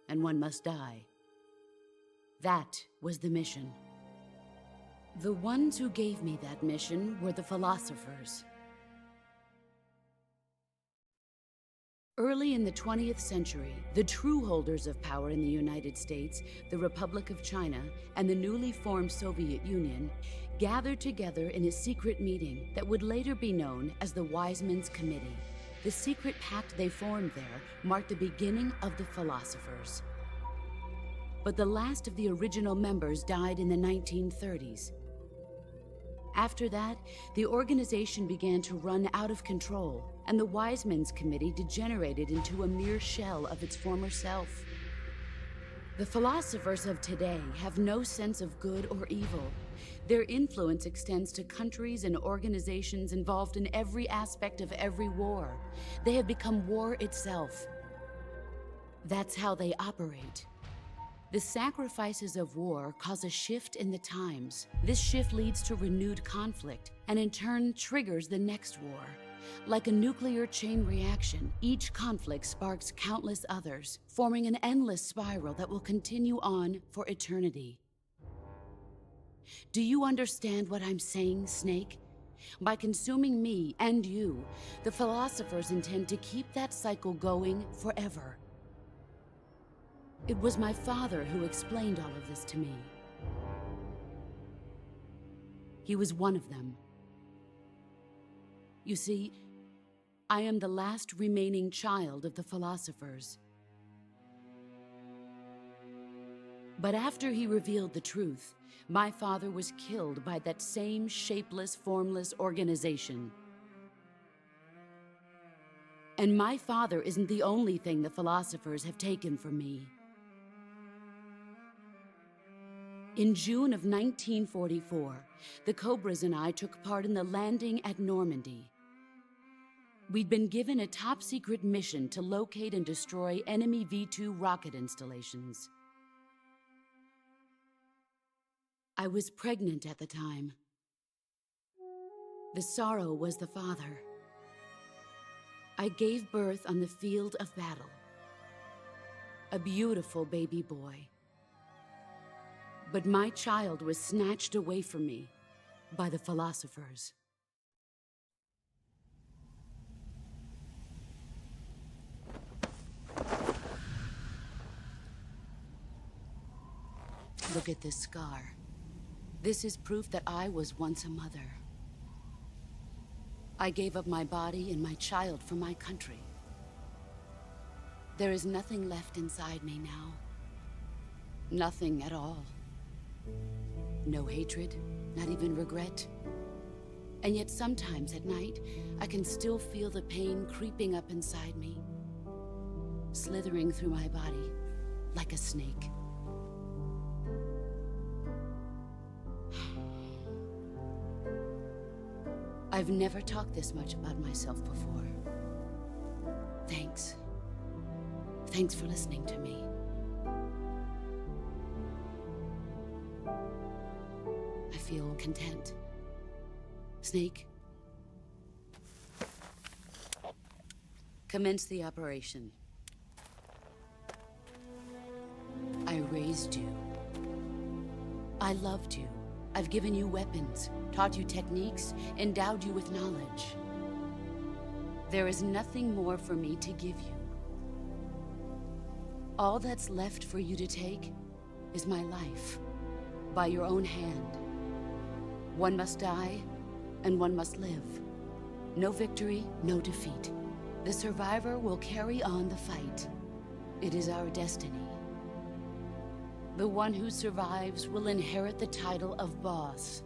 and one must die. That was the mission. The ones who gave me that mission were the philosophers. Early in the 20th century, the true holders of power in the United States, the Republic of China, and the newly formed Soviet Union gathered together in a secret meeting that would later be known as the Wise Men's Committee. The secret pact they formed there marked the beginning of the philosophers. But the last of the original members died in the 1930s. After that, the organization began to run out of control, and the Wise Men's Committee degenerated into a mere shell of its former self. The philosophers of today have no sense of good or evil. Their influence extends to countries and organizations involved in every aspect of every war. They have become war itself. That's how they operate. The sacrifices of war cause a shift in the times. This shift leads to renewed conflict, and in turn triggers the next war. Like a nuclear chain reaction, each conflict sparks countless others, forming an endless spiral that will continue on for eternity. Do you understand what I'm saying, Snake? By consuming me and you, the philosophers intend to keep that cycle going forever. It was my father who explained all of this to me. He was one of them. You see, I am the last remaining child of the philosophers. But after he revealed the truth, my father was killed by that same shapeless, formless organization. And my father isn't the only thing the philosophers have taken from me. In June of 1944, the Cobras and I took part in the landing at Normandy. We'd been given a top-secret mission to locate and destroy enemy V-2 rocket installations. I was pregnant at the time. The Sorrow was the father. I gave birth on the field of battle. A beautiful baby boy. But my child was snatched away from me by the philosophers. Look at this scar. This is proof that I was once a mother. I gave up my body and my child for my country. There is nothing left inside me now. Nothing at all. No hatred, not even regret. And yet sometimes at night, I can still feel the pain creeping up inside me, slithering through my body like a snake. I've never talked this much about myself before. Thanks. Thanks for listening to me. I feel content. Snake, commence the operation. I raised you. I loved you. I've given you weapons, taught you techniques, endowed you with knowledge. There is nothing more for me to give you. All that's left for you to take is my life, by your own hand. One must die, and one must live. No victory, no defeat. The survivor will carry on the fight. It is our destiny. The one who survives will inherit the title of boss.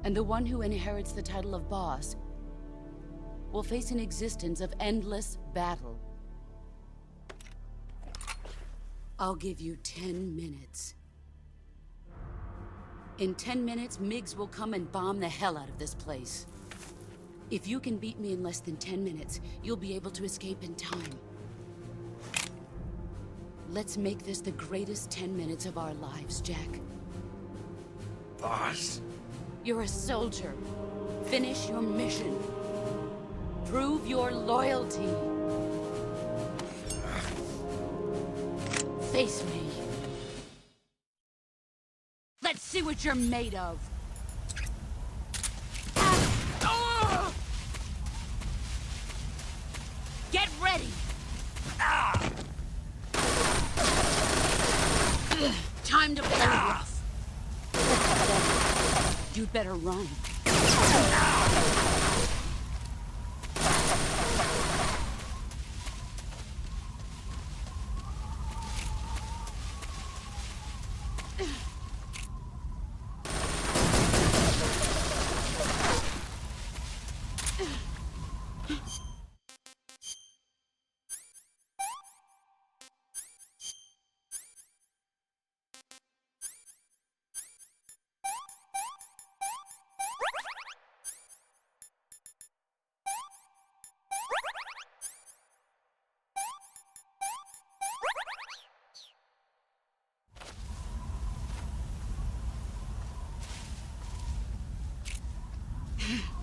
And the one who inherits the title of boss will face an existence of endless battle. I'll give you 10 minutes. In 10 minutes, MiGs will come and bomb the hell out of this place. If you can beat me in less than 10 minutes, you'll be able to escape in time. Let's make this the greatest 10 minutes of our lives, Jack. Boss? You're a soldier. Finish your mission. Prove your loyalty. Face me. Let's see what you're made of. Get ready. Time to play rough. You'd better run.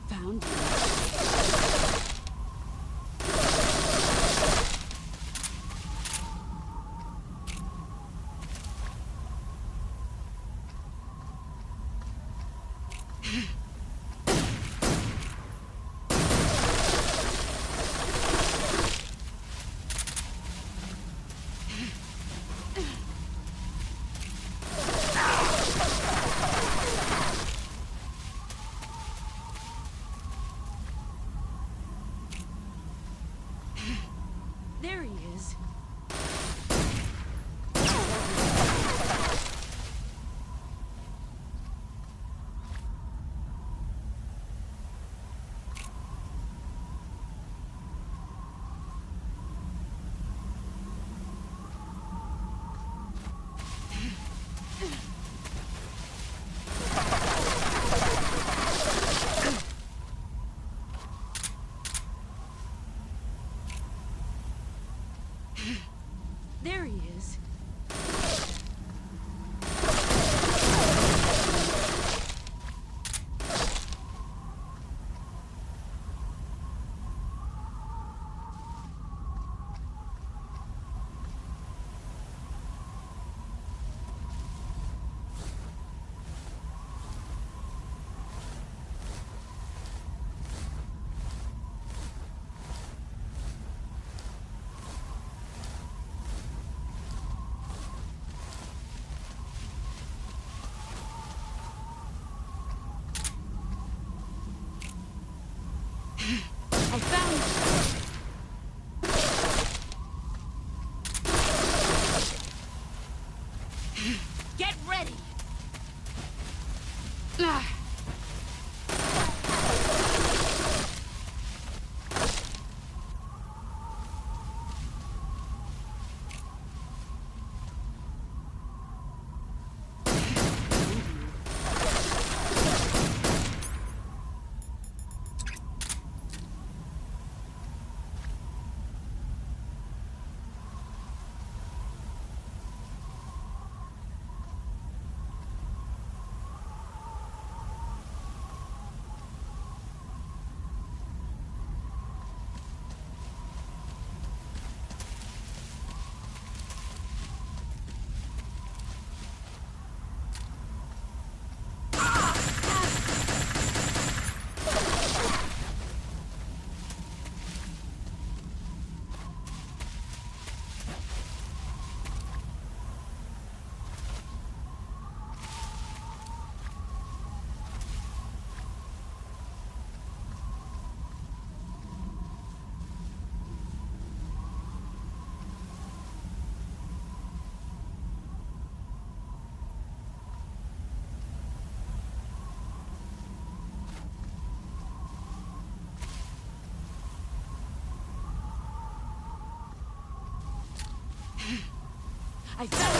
Found you. I found it!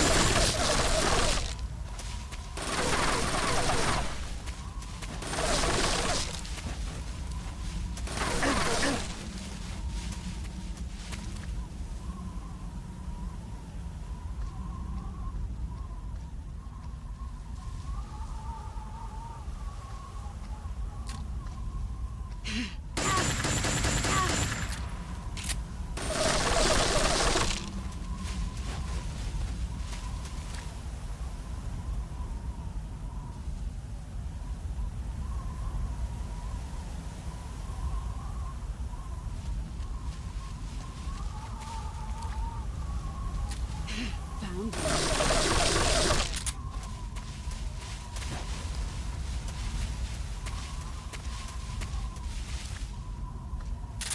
Found it.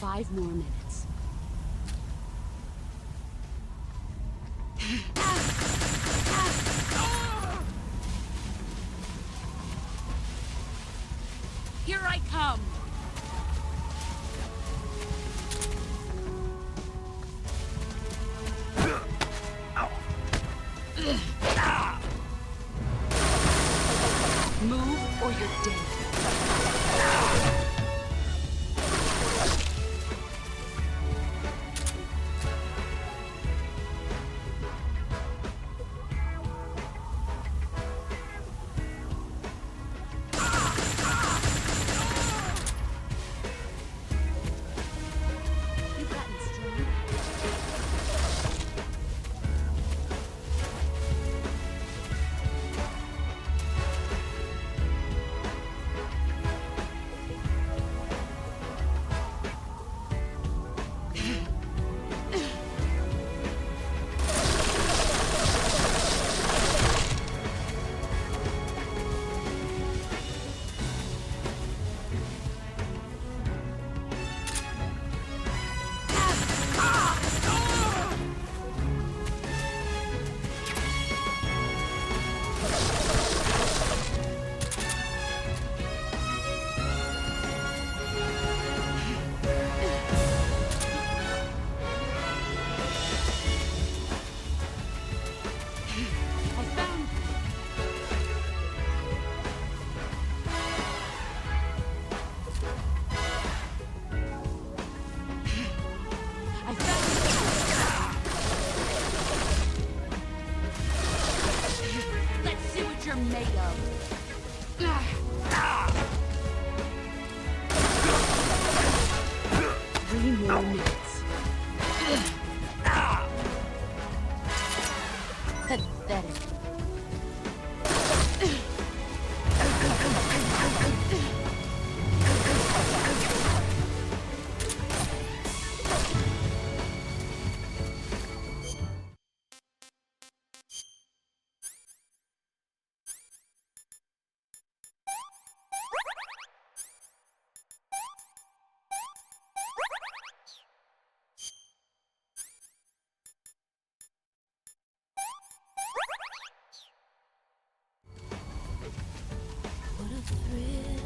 5 more minutes. Here I come! Move or you're dead. You've gotten stronger. You're made of. 3 more minutes. Pathetic. What a thrill,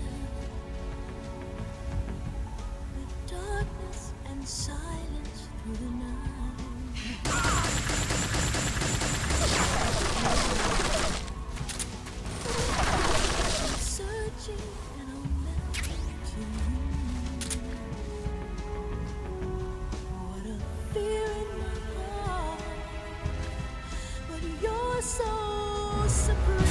with darkness and silence through the night. I'm searching and I'm melting to you. What a fear in my heart, but you're so supreme.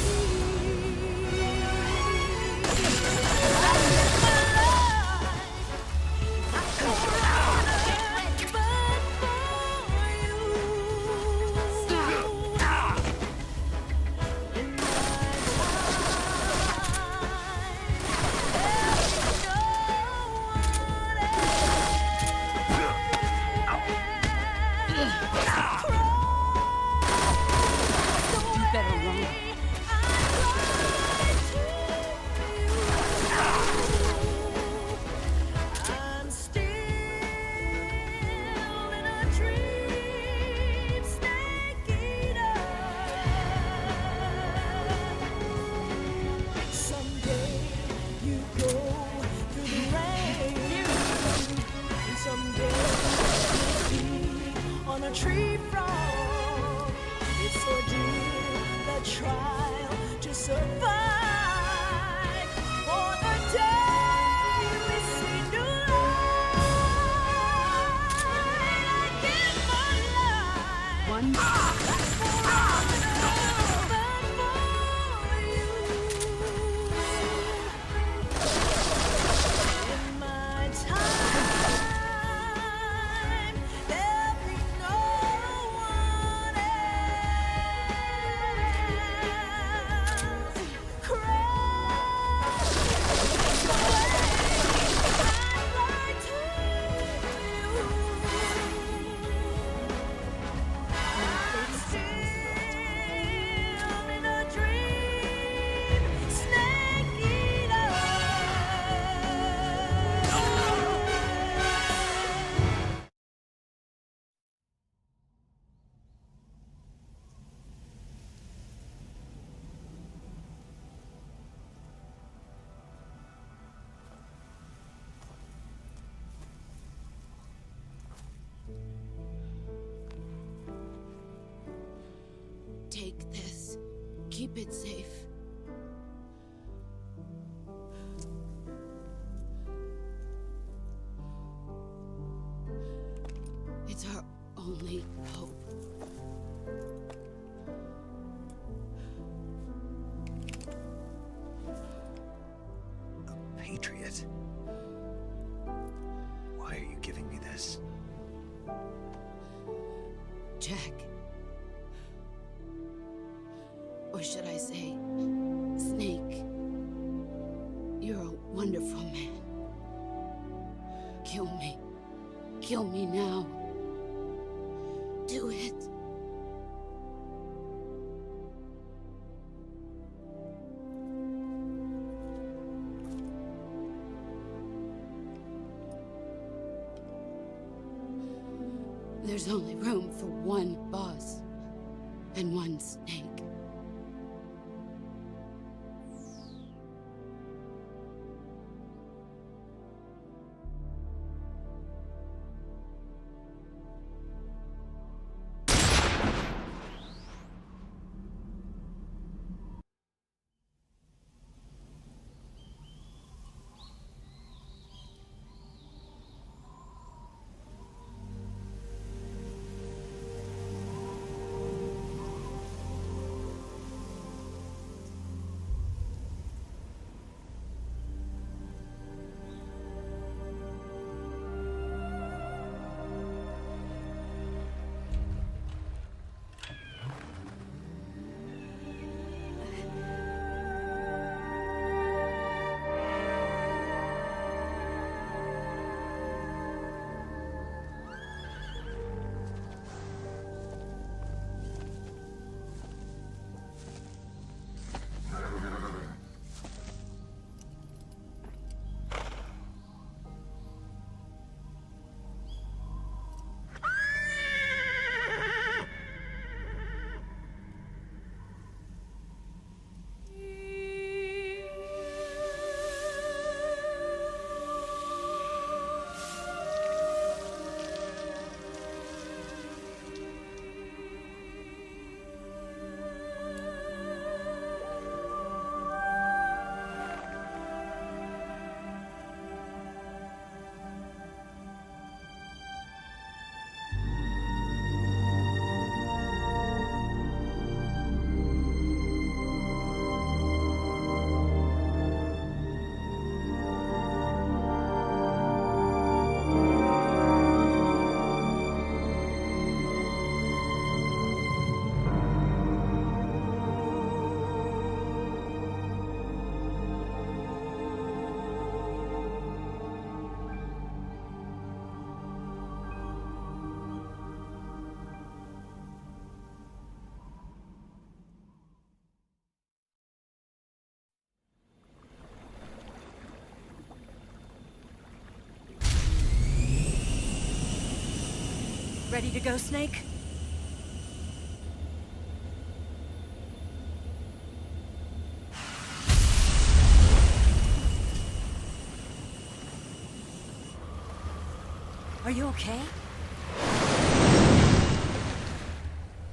A tree frog, it's ordeal, the trial to survive. For the day we see new light, I give my life. One. In my time, there'll be no one else. Crash away, it's still in a dream, snake eater. Take this. Keep it safe. It's our only hope. A patriot? Why are you giving me this? Jack. Or should I say, Snake? You're a wonderful man. Kill me. Kill me now. Do it. There's only room for one boss and one snake. Ready to go, Snake? Are you okay?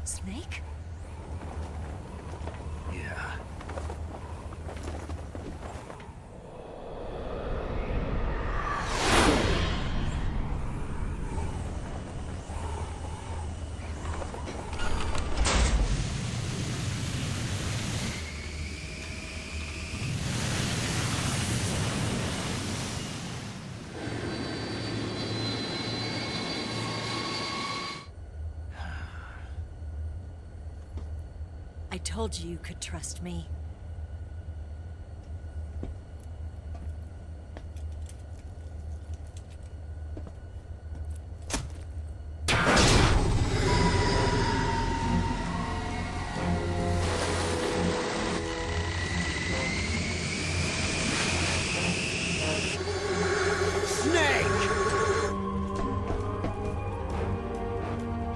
Snake? I told you you could trust me.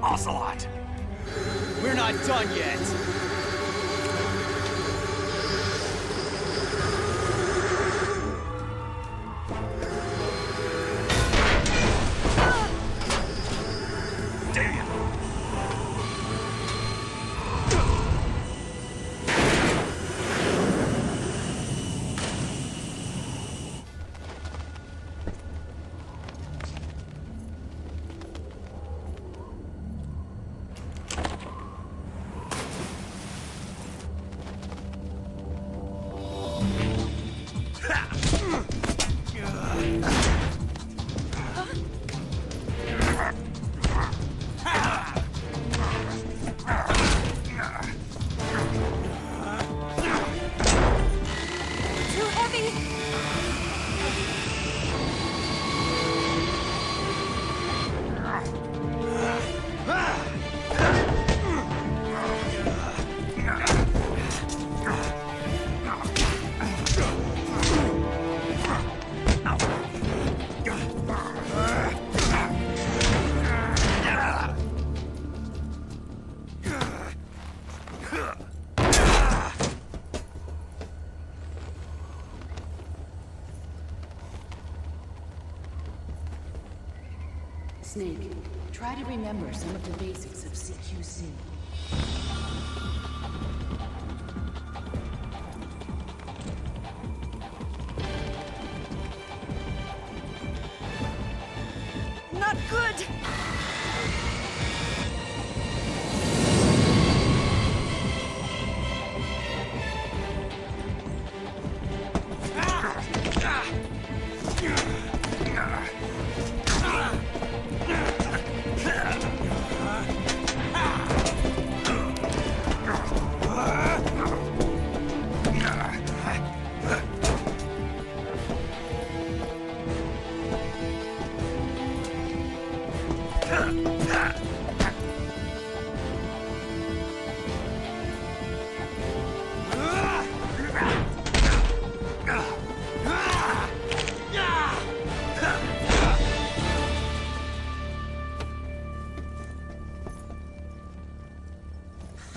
Ocelot! We're not done yet! Damn! Snake, try to remember some of the basics of CQC. Not good!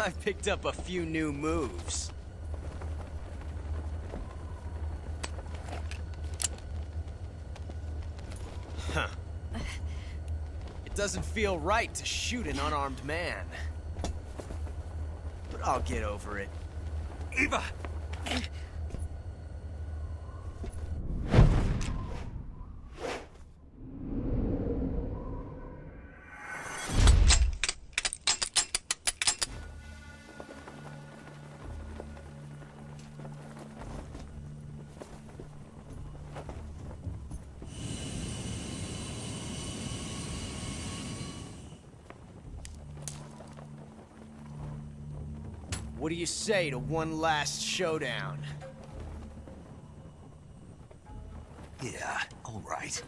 I picked up a few new moves. Huh. It doesn't feel right to shoot an unarmed man. But I'll get over it. Eva! What do you say to one last showdown? Yeah, all right.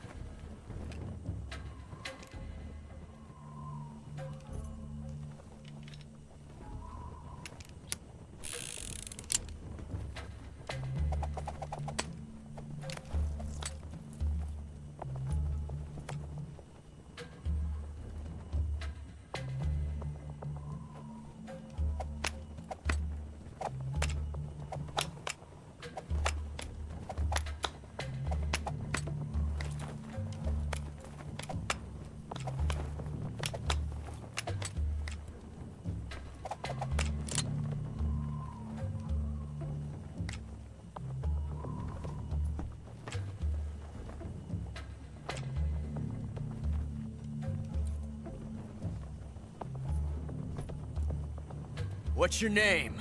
What's your name?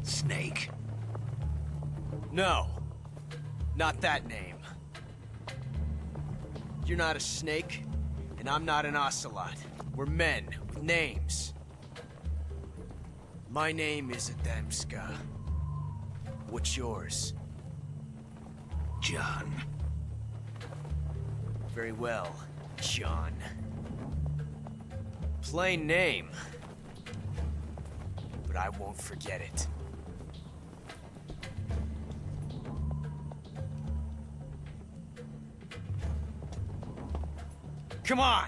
Snake. No. Not that name. You're not a snake, and I'm not an ocelot. We're men with names. My name is Adamska. What's yours? John. Very well, John. Plain name. But I won't forget it. Come on!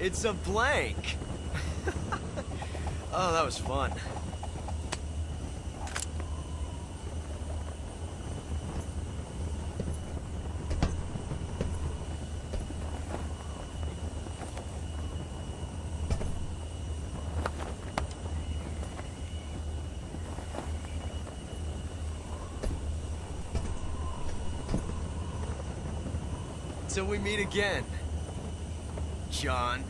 It's a blank! Oh, that was fun. Till we meet again, John.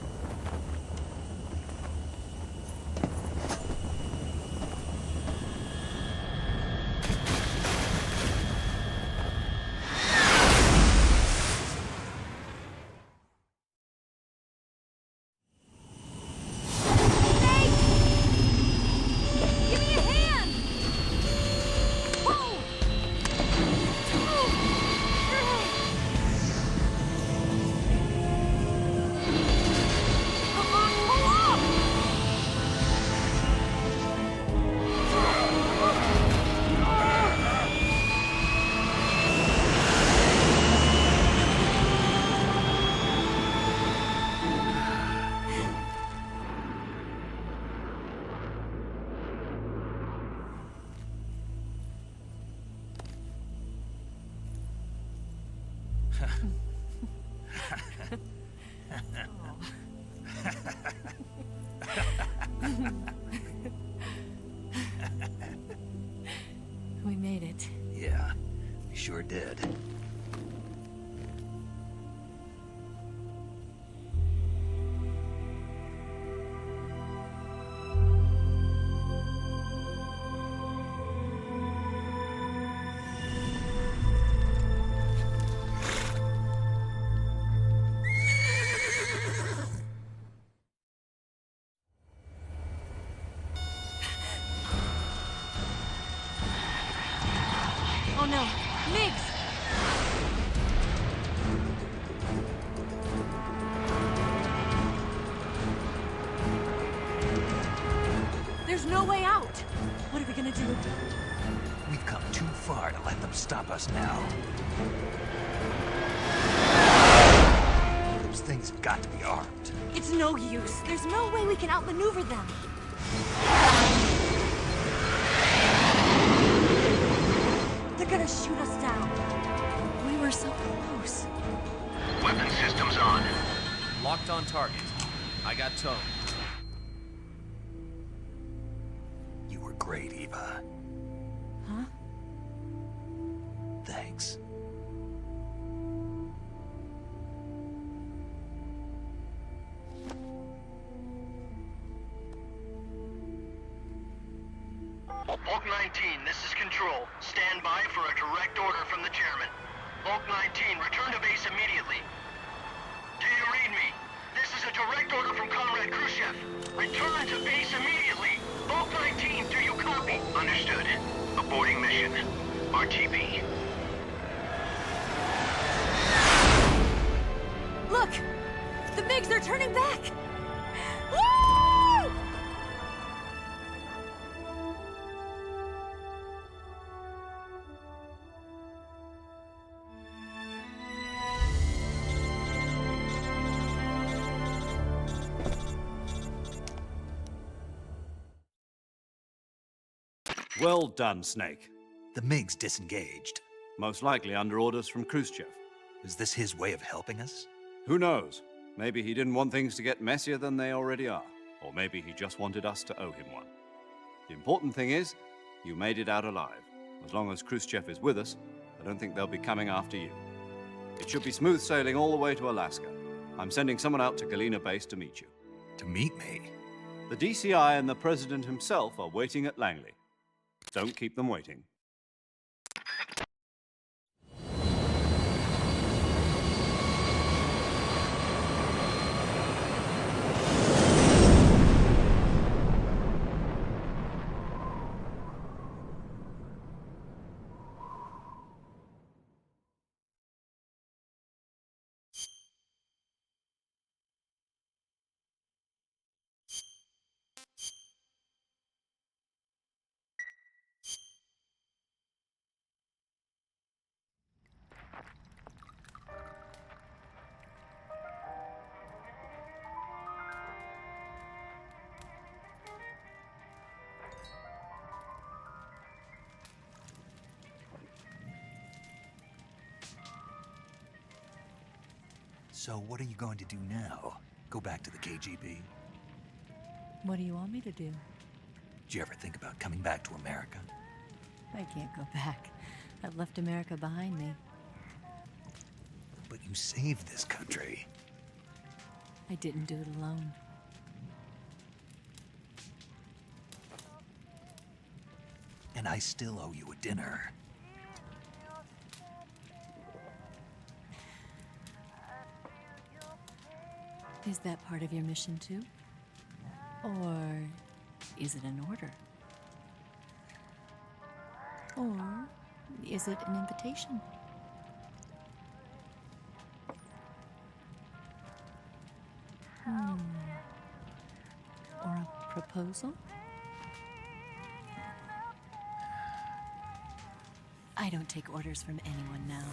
We made it. Yeah, we sure did. Oh no, Miggs! There's no way out! What are we gonna do? We've come too far to let them stop us now. Those things have got to be armed. It's no use. There's no way we can outmaneuver them. They're gonna shoot us down. We were so close. Weapon systems on. Locked on target. I got towed. You were great, Eva. Huh? Thanks. Bulk 19, this is Control. Stand by for a direct order from the chairman. Bulk 19, return to base immediately. Do you read me? This is a direct order from Comrade Khrushchev. Return to base immediately. Bulk 19, do you copy? Understood. location. RTB. Look! The MiGs, they're turning back! Woo! Well done, Snake. The MiGs disengaged. Most likely under orders from Khrushchev. Is this his way of helping us? Who knows? Maybe he didn't want things to get messier than they already are. Or maybe he just wanted us to owe him one. The important thing is, you made it out alive. As long as Khrushchev is with us, I don't think they'll be coming after you. It should be smooth sailing all the way to Alaska. I'm sending someone out to Galena Base to meet you. To meet me? The DCI and the President himself are waiting at Langley. Don't keep them waiting. So what are you going to do now? Go back to the KGB? What do you want me to do? Did you ever think about coming back to America? I can't go back. I've left America behind me. But you saved this country. I didn't do it alone. And I still owe you a dinner. Is that part of your mission too? Or is it an order? Or is it an invitation? Or a proposal? I don't take orders from anyone now.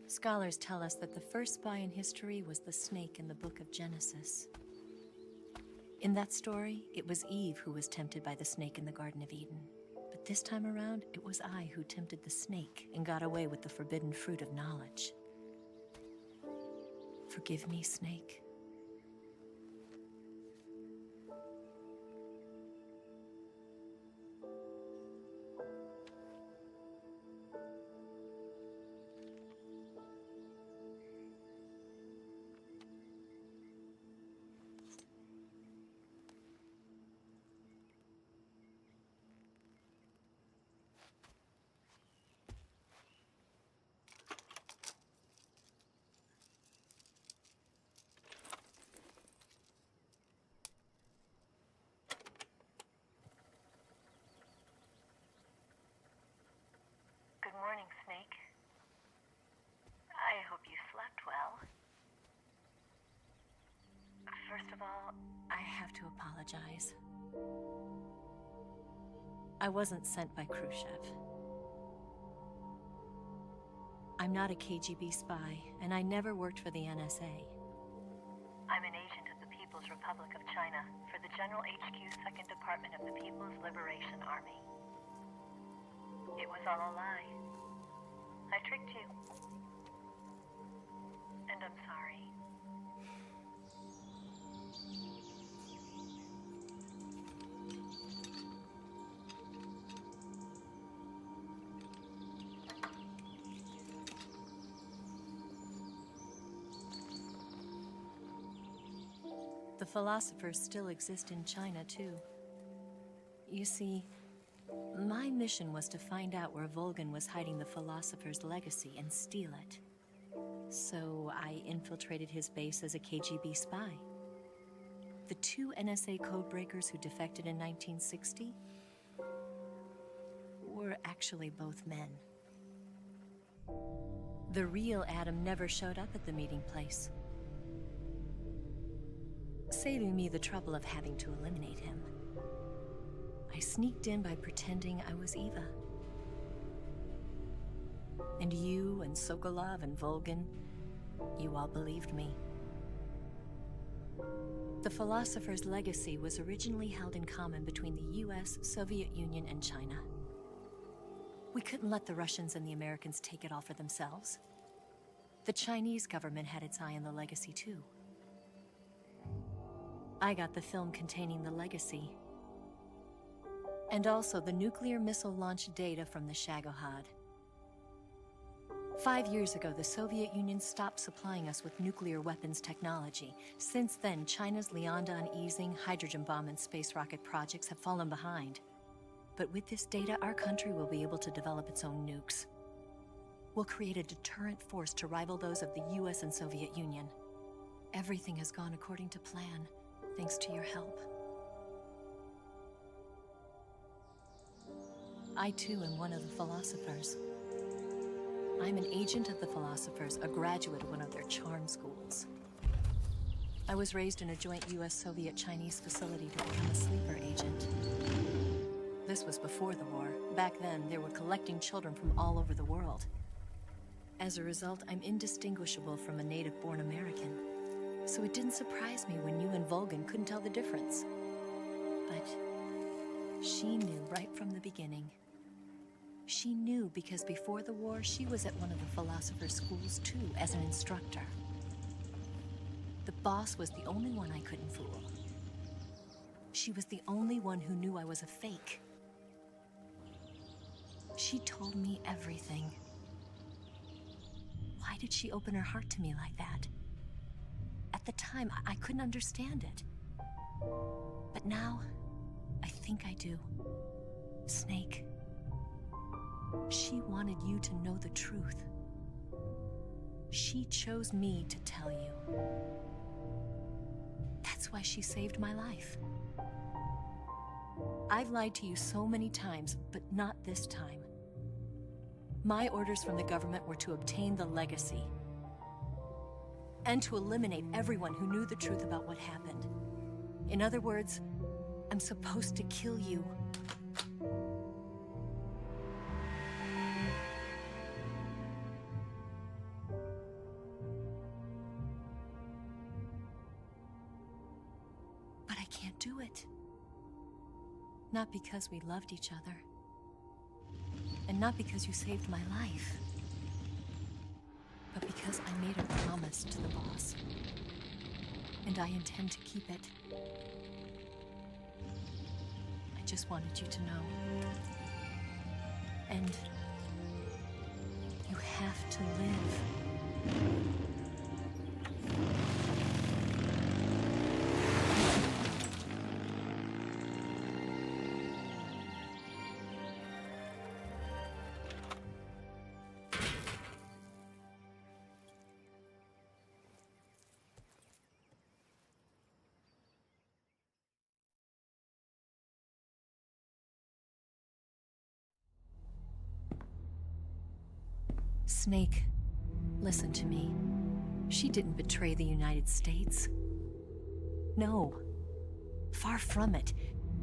Scholars tell us that the first spy in history was the snake in the book of Genesis. In that story, it was Eve who was tempted by the snake in the Garden of Eden. But this time around, it was I who tempted the snake and got away with the forbidden fruit of knowledge. Forgive me, Snake. all, I have to apologize. I wasn't sent by Khrushchev. I'm not a KGB spy, and I never worked for the NSA. I'm an agent of the People's Republic of China for the General HQ 2nd Department of the People's Liberation Army. It was all a lie. I tricked you. And I'm sorry. The philosophers still exist in China, too. You see, my mission was to find out where Volgin was hiding the philosopher's legacy and steal it. So I infiltrated his base as a KGB spy. The 2 NSA codebreakers who defected in 1960 were actually both men. The real Adam never showed up at the meeting place, saving me the trouble of having to eliminate him. I sneaked in by pretending I was Eva. And you and Sokolov and Volgin, you all believed me. The philosopher's legacy was originally held in common between the US, Soviet Union, and China. We couldn't let the Russians and the Americans take it all for themselves. The Chinese government had its eye on the legacy too. I got the film containing the legacy, and also the nuclear missile launch data from the Shagohod. 5 years ago, the Soviet Union stopped supplying us with nuclear weapons technology. Since then, China's Liaodong easing, hydrogen bomb, and space rocket projects have fallen behind. But with this data, our country will be able to develop its own nukes. We'll create a deterrent force to rival those of the US and Soviet Union. Everything has gone according to plan, thanks to your help. I too am one of the philosophers. I'm an agent of the philosophers, a graduate of one of their charm schools. I was raised in a joint US-Soviet-Chinese facility to become a sleeper agent. This was before the war. Back then, they were collecting children from all over the world. As a result, I'm indistinguishable from a native-born American. So it didn't surprise me when you and Volgin couldn't tell the difference. But she knew right from the beginning. She knew because before the war, she was at one of the philosopher's schools too, as an instructor. The boss was the only one I couldn't fool. She was the only one who knew I was a fake. She told me everything. Why did she open her heart to me like that? At the time, I couldn't understand it. But now, I think I do. Snake. She wanted you to know the truth. She chose me to tell you. That's why she saved my life. I've lied to you so many times, but not this time. My orders from the government were to obtain the legacy and to eliminate everyone who knew the truth about what happened. In other words, I'm supposed to kill you. But I can't do it. Not because we loved each other. And not because you saved my life. But because I made a promise to the boss. And I intend to keep it. I just wanted you to know. And you have to live. Snake, listen to me. She didn't betray the United States. No. Far from it.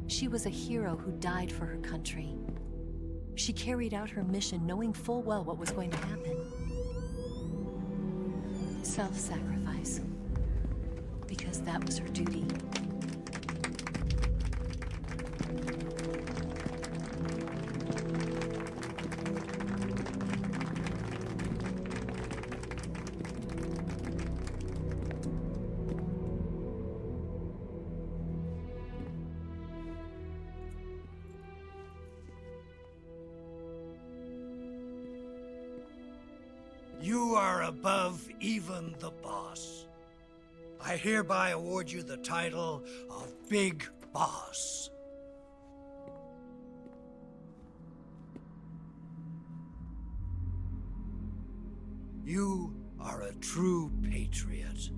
She was a hero who died for her country. She carried out her mission knowing full well what was going to happen. Self-sacrifice. Because that was her duty. You are above even the boss. I hereby award you the title of Big Boss. You are a true patriot.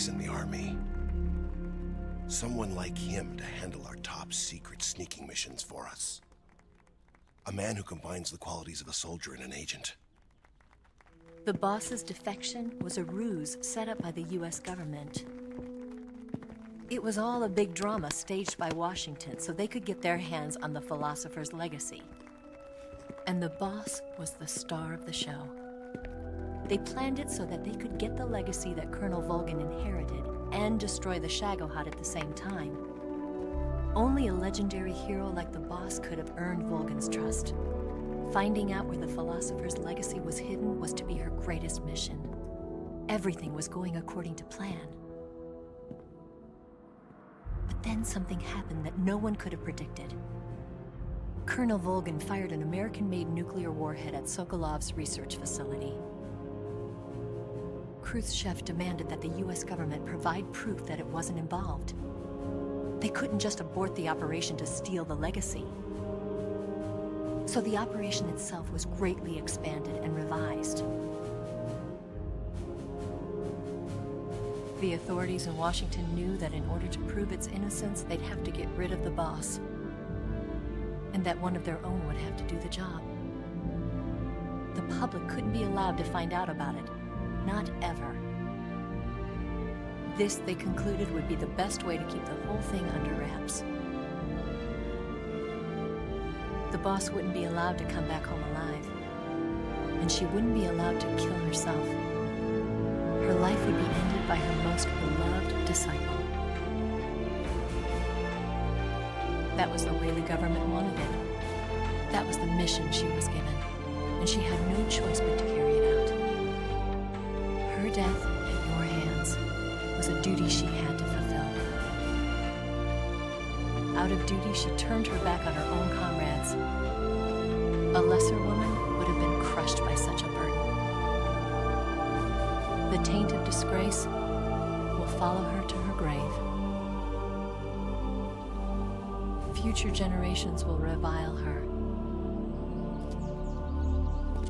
In the army. Someone like him to handle our top secret sneaking missions for us. A man who combines the qualities of a soldier and an agent. The boss's defection was a ruse set up by the US government. It was all a big drama staged by Washington so they could get their hands on the philosopher's legacy. And the boss was the star of the show. They planned it so that they could get the legacy that Colonel Volgin inherited and destroy the Shagohod at the same time. Only a legendary hero like the boss could have earned Volgin's trust. Finding out where the philosopher's legacy was hidden was to be her greatest mission. Everything was going according to plan. But then something happened that no one could have predicted. Colonel Volgin fired an American-made nuclear warhead at Sokolov's research facility. Khrushchev demanded that the US government provide proof that it wasn't involved. They couldn't just abort the operation to steal the legacy. So the operation itself was greatly expanded and revised. The authorities in Washington knew that in order to prove its innocence, they'd have to get rid of the boss. And that one of their own would have to do the job. The public couldn't be allowed to find out about it. Not ever. This, they concluded, would be the best way to keep the whole thing under wraps. The boss wouldn't be allowed to come back home alive. And she wouldn't be allowed to kill herself. Her life would be ended by her most beloved disciple. That was the way the government wanted it. That was the mission she was given. And she had no choice but to carry it out. Her death at your hands was a duty she had to fulfill. Out of duty, she turned her back on her own comrades. A lesser woman would have been crushed by such a burden. The taint of disgrace will follow her to her grave. Future generations will revile her.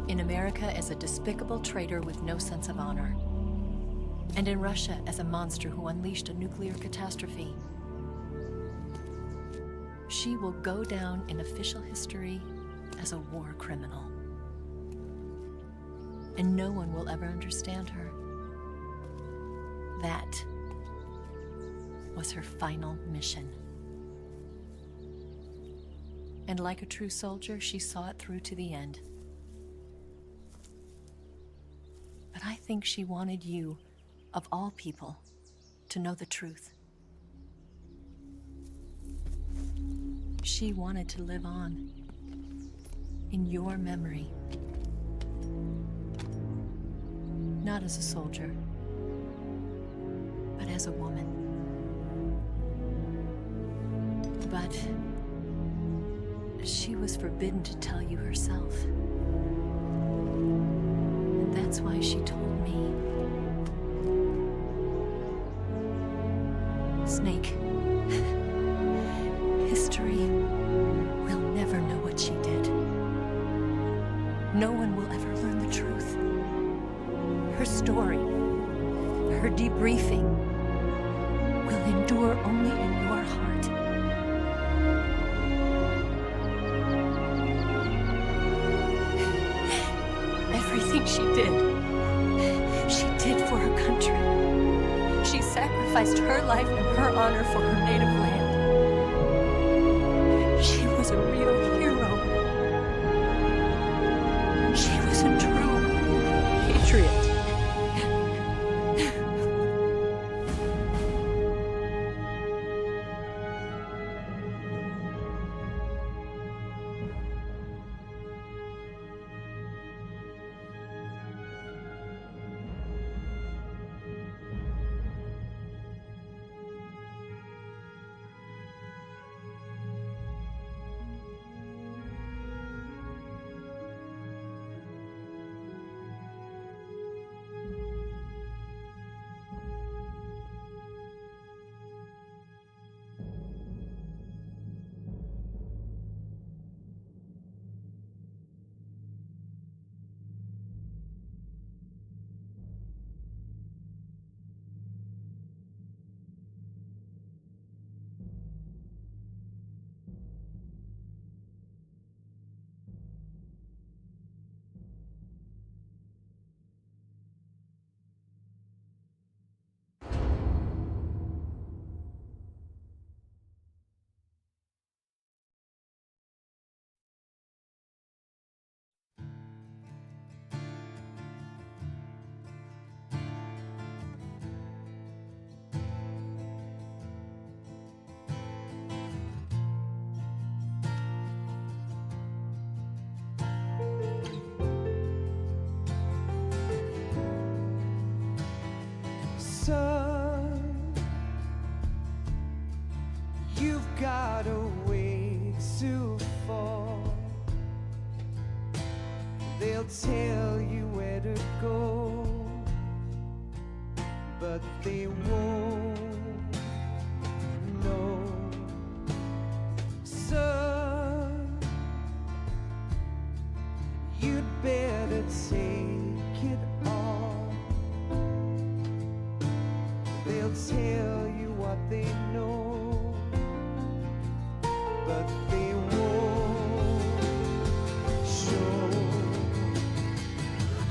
In America as a despicable traitor with no sense of honor. And in Russia as a monster who unleashed a nuclear catastrophe. She will go down in official history as a war criminal. And no one will ever understand her. That was her final mission. And like a true soldier, she saw it through to the end. But I think she wanted you, of all people, to know the truth. She wanted to live on. In your memory. Not as a soldier, but as a woman. But she was forbidden to tell you herself. And that's why she told me. Snake, history will never know what she did. No one will ever learn the truth. Her story, her debriefing, will endure only in your heart. Everything she did for her country. She sacrificed her life and her honor for her native land. She was a real hero. She was a true patriot. Son, you've got a way to fall. They'll tell you where to go, but they won't know. Son, you'd better take it off. They'll tell you what they know, but they won't show.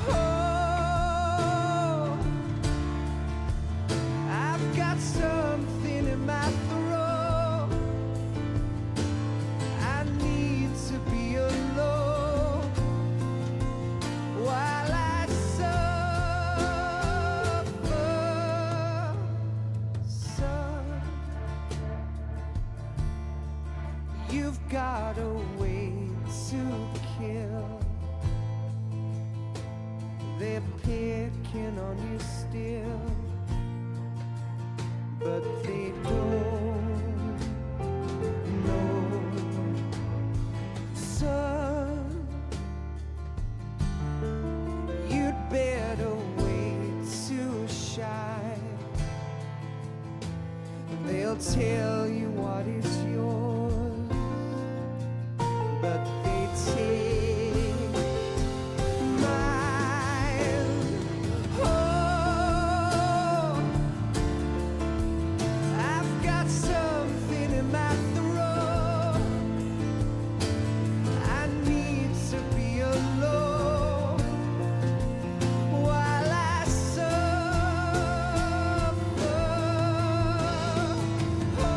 Oh, I've got something in my throat. I need to be alone while I suffer. Son, you've got a way to kill. They're picking on you still, but they don't know. Son, you'd better wait to shine. They'll tell you what is yours, but they take mine. Oh, I've got something in my throat. I need to be alone while I suffer. Oh,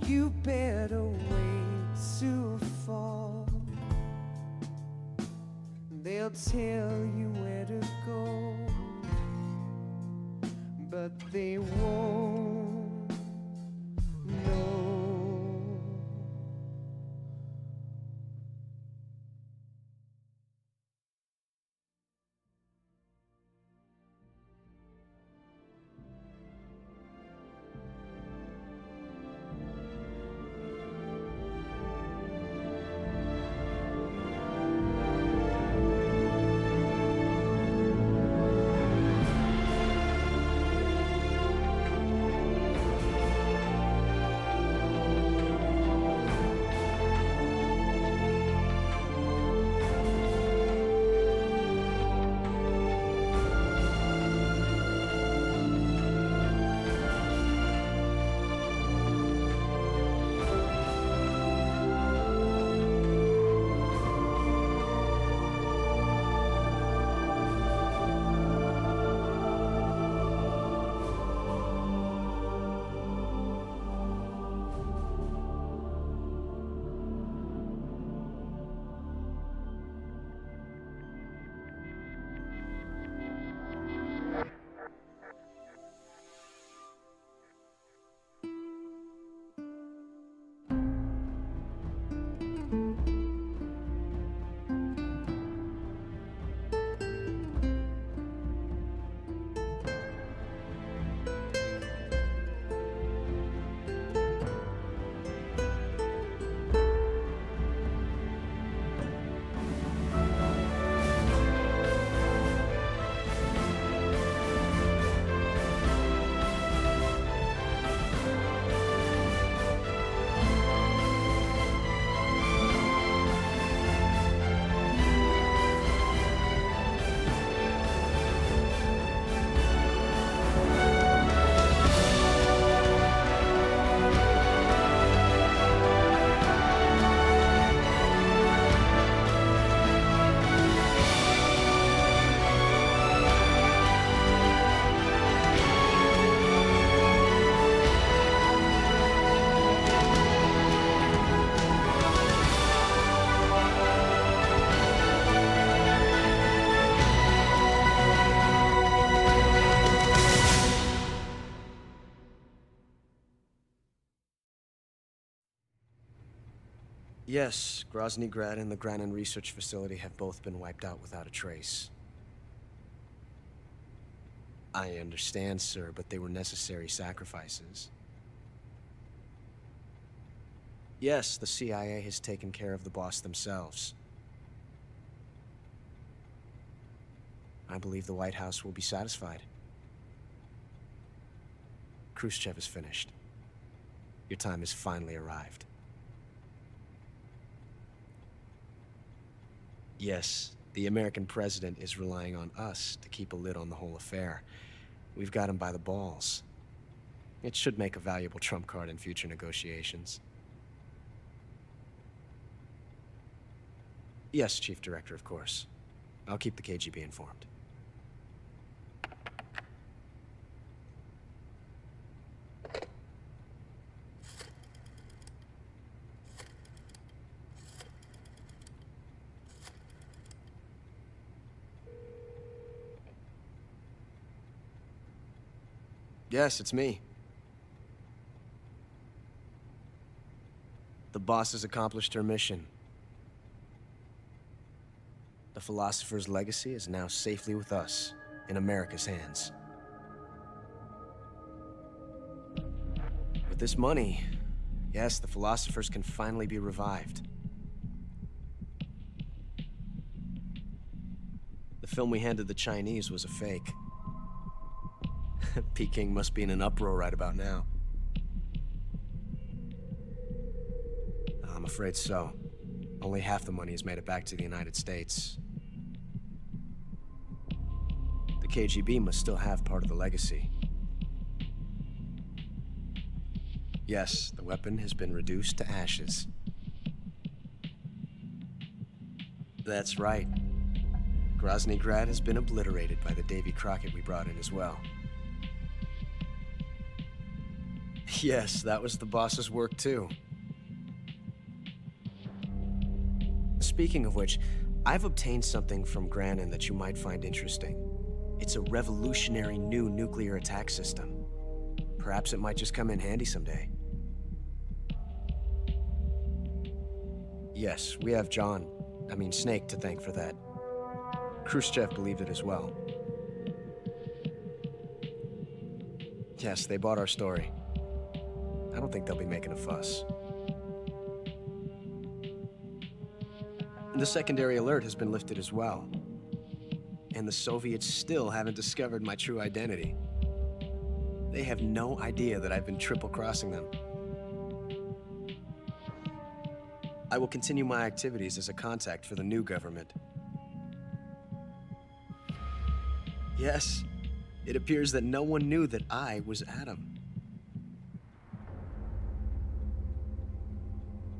You better wait to fall. They'll tell you where to go, but they won't know. Yes, Grozny Grad and the Granin Research Facility have both been wiped out without a trace. I understand, sir, but they were necessary sacrifices. Yes, the CIA has taken care of the boss themselves. I believe the White House will be satisfied. Khrushchev is finished. Your time has finally arrived. Yes, the American president is relying on us to keep a lid on the whole affair. We've got him by the balls. It should make a valuable trump card in future negotiations. Yes, Chief Director, of course. I'll keep the KGB informed. Yes, it's me. The boss has accomplished her mission. The philosopher's legacy is now safely with us, in America's hands. With this money, yes, the philosophers can finally be revived. The film we handed the Chinese was a fake. Peking must be in an uproar right about now. I'm afraid so. Only half the money has made it back to the United States. The KGB must still have part of the legacy. Yes, the weapon has been reduced to ashes. That's right. Grozny Grad has been obliterated by the Davy Crockett we brought in as well. Yes, that was the boss's work too. Speaking of which, I've obtained something from Granin that you might find interesting. It's a revolutionary new nuclear attack system. Perhaps it might just come in handy someday. Yes, we have Snake to thank for that. Khrushchev believed it as well. Yes, they bought our story. I don't think they'll be making a fuss. The secondary alert has been lifted as well. And the Soviets still haven't discovered my true identity. They have no idea that I've been triple-crossing them. I will continue my activities as a contact for the new government. Yes, it appears that no one knew that I was Adam.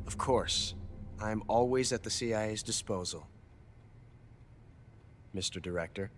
Of course, I'm always at the CIA's disposal, Mr. Director.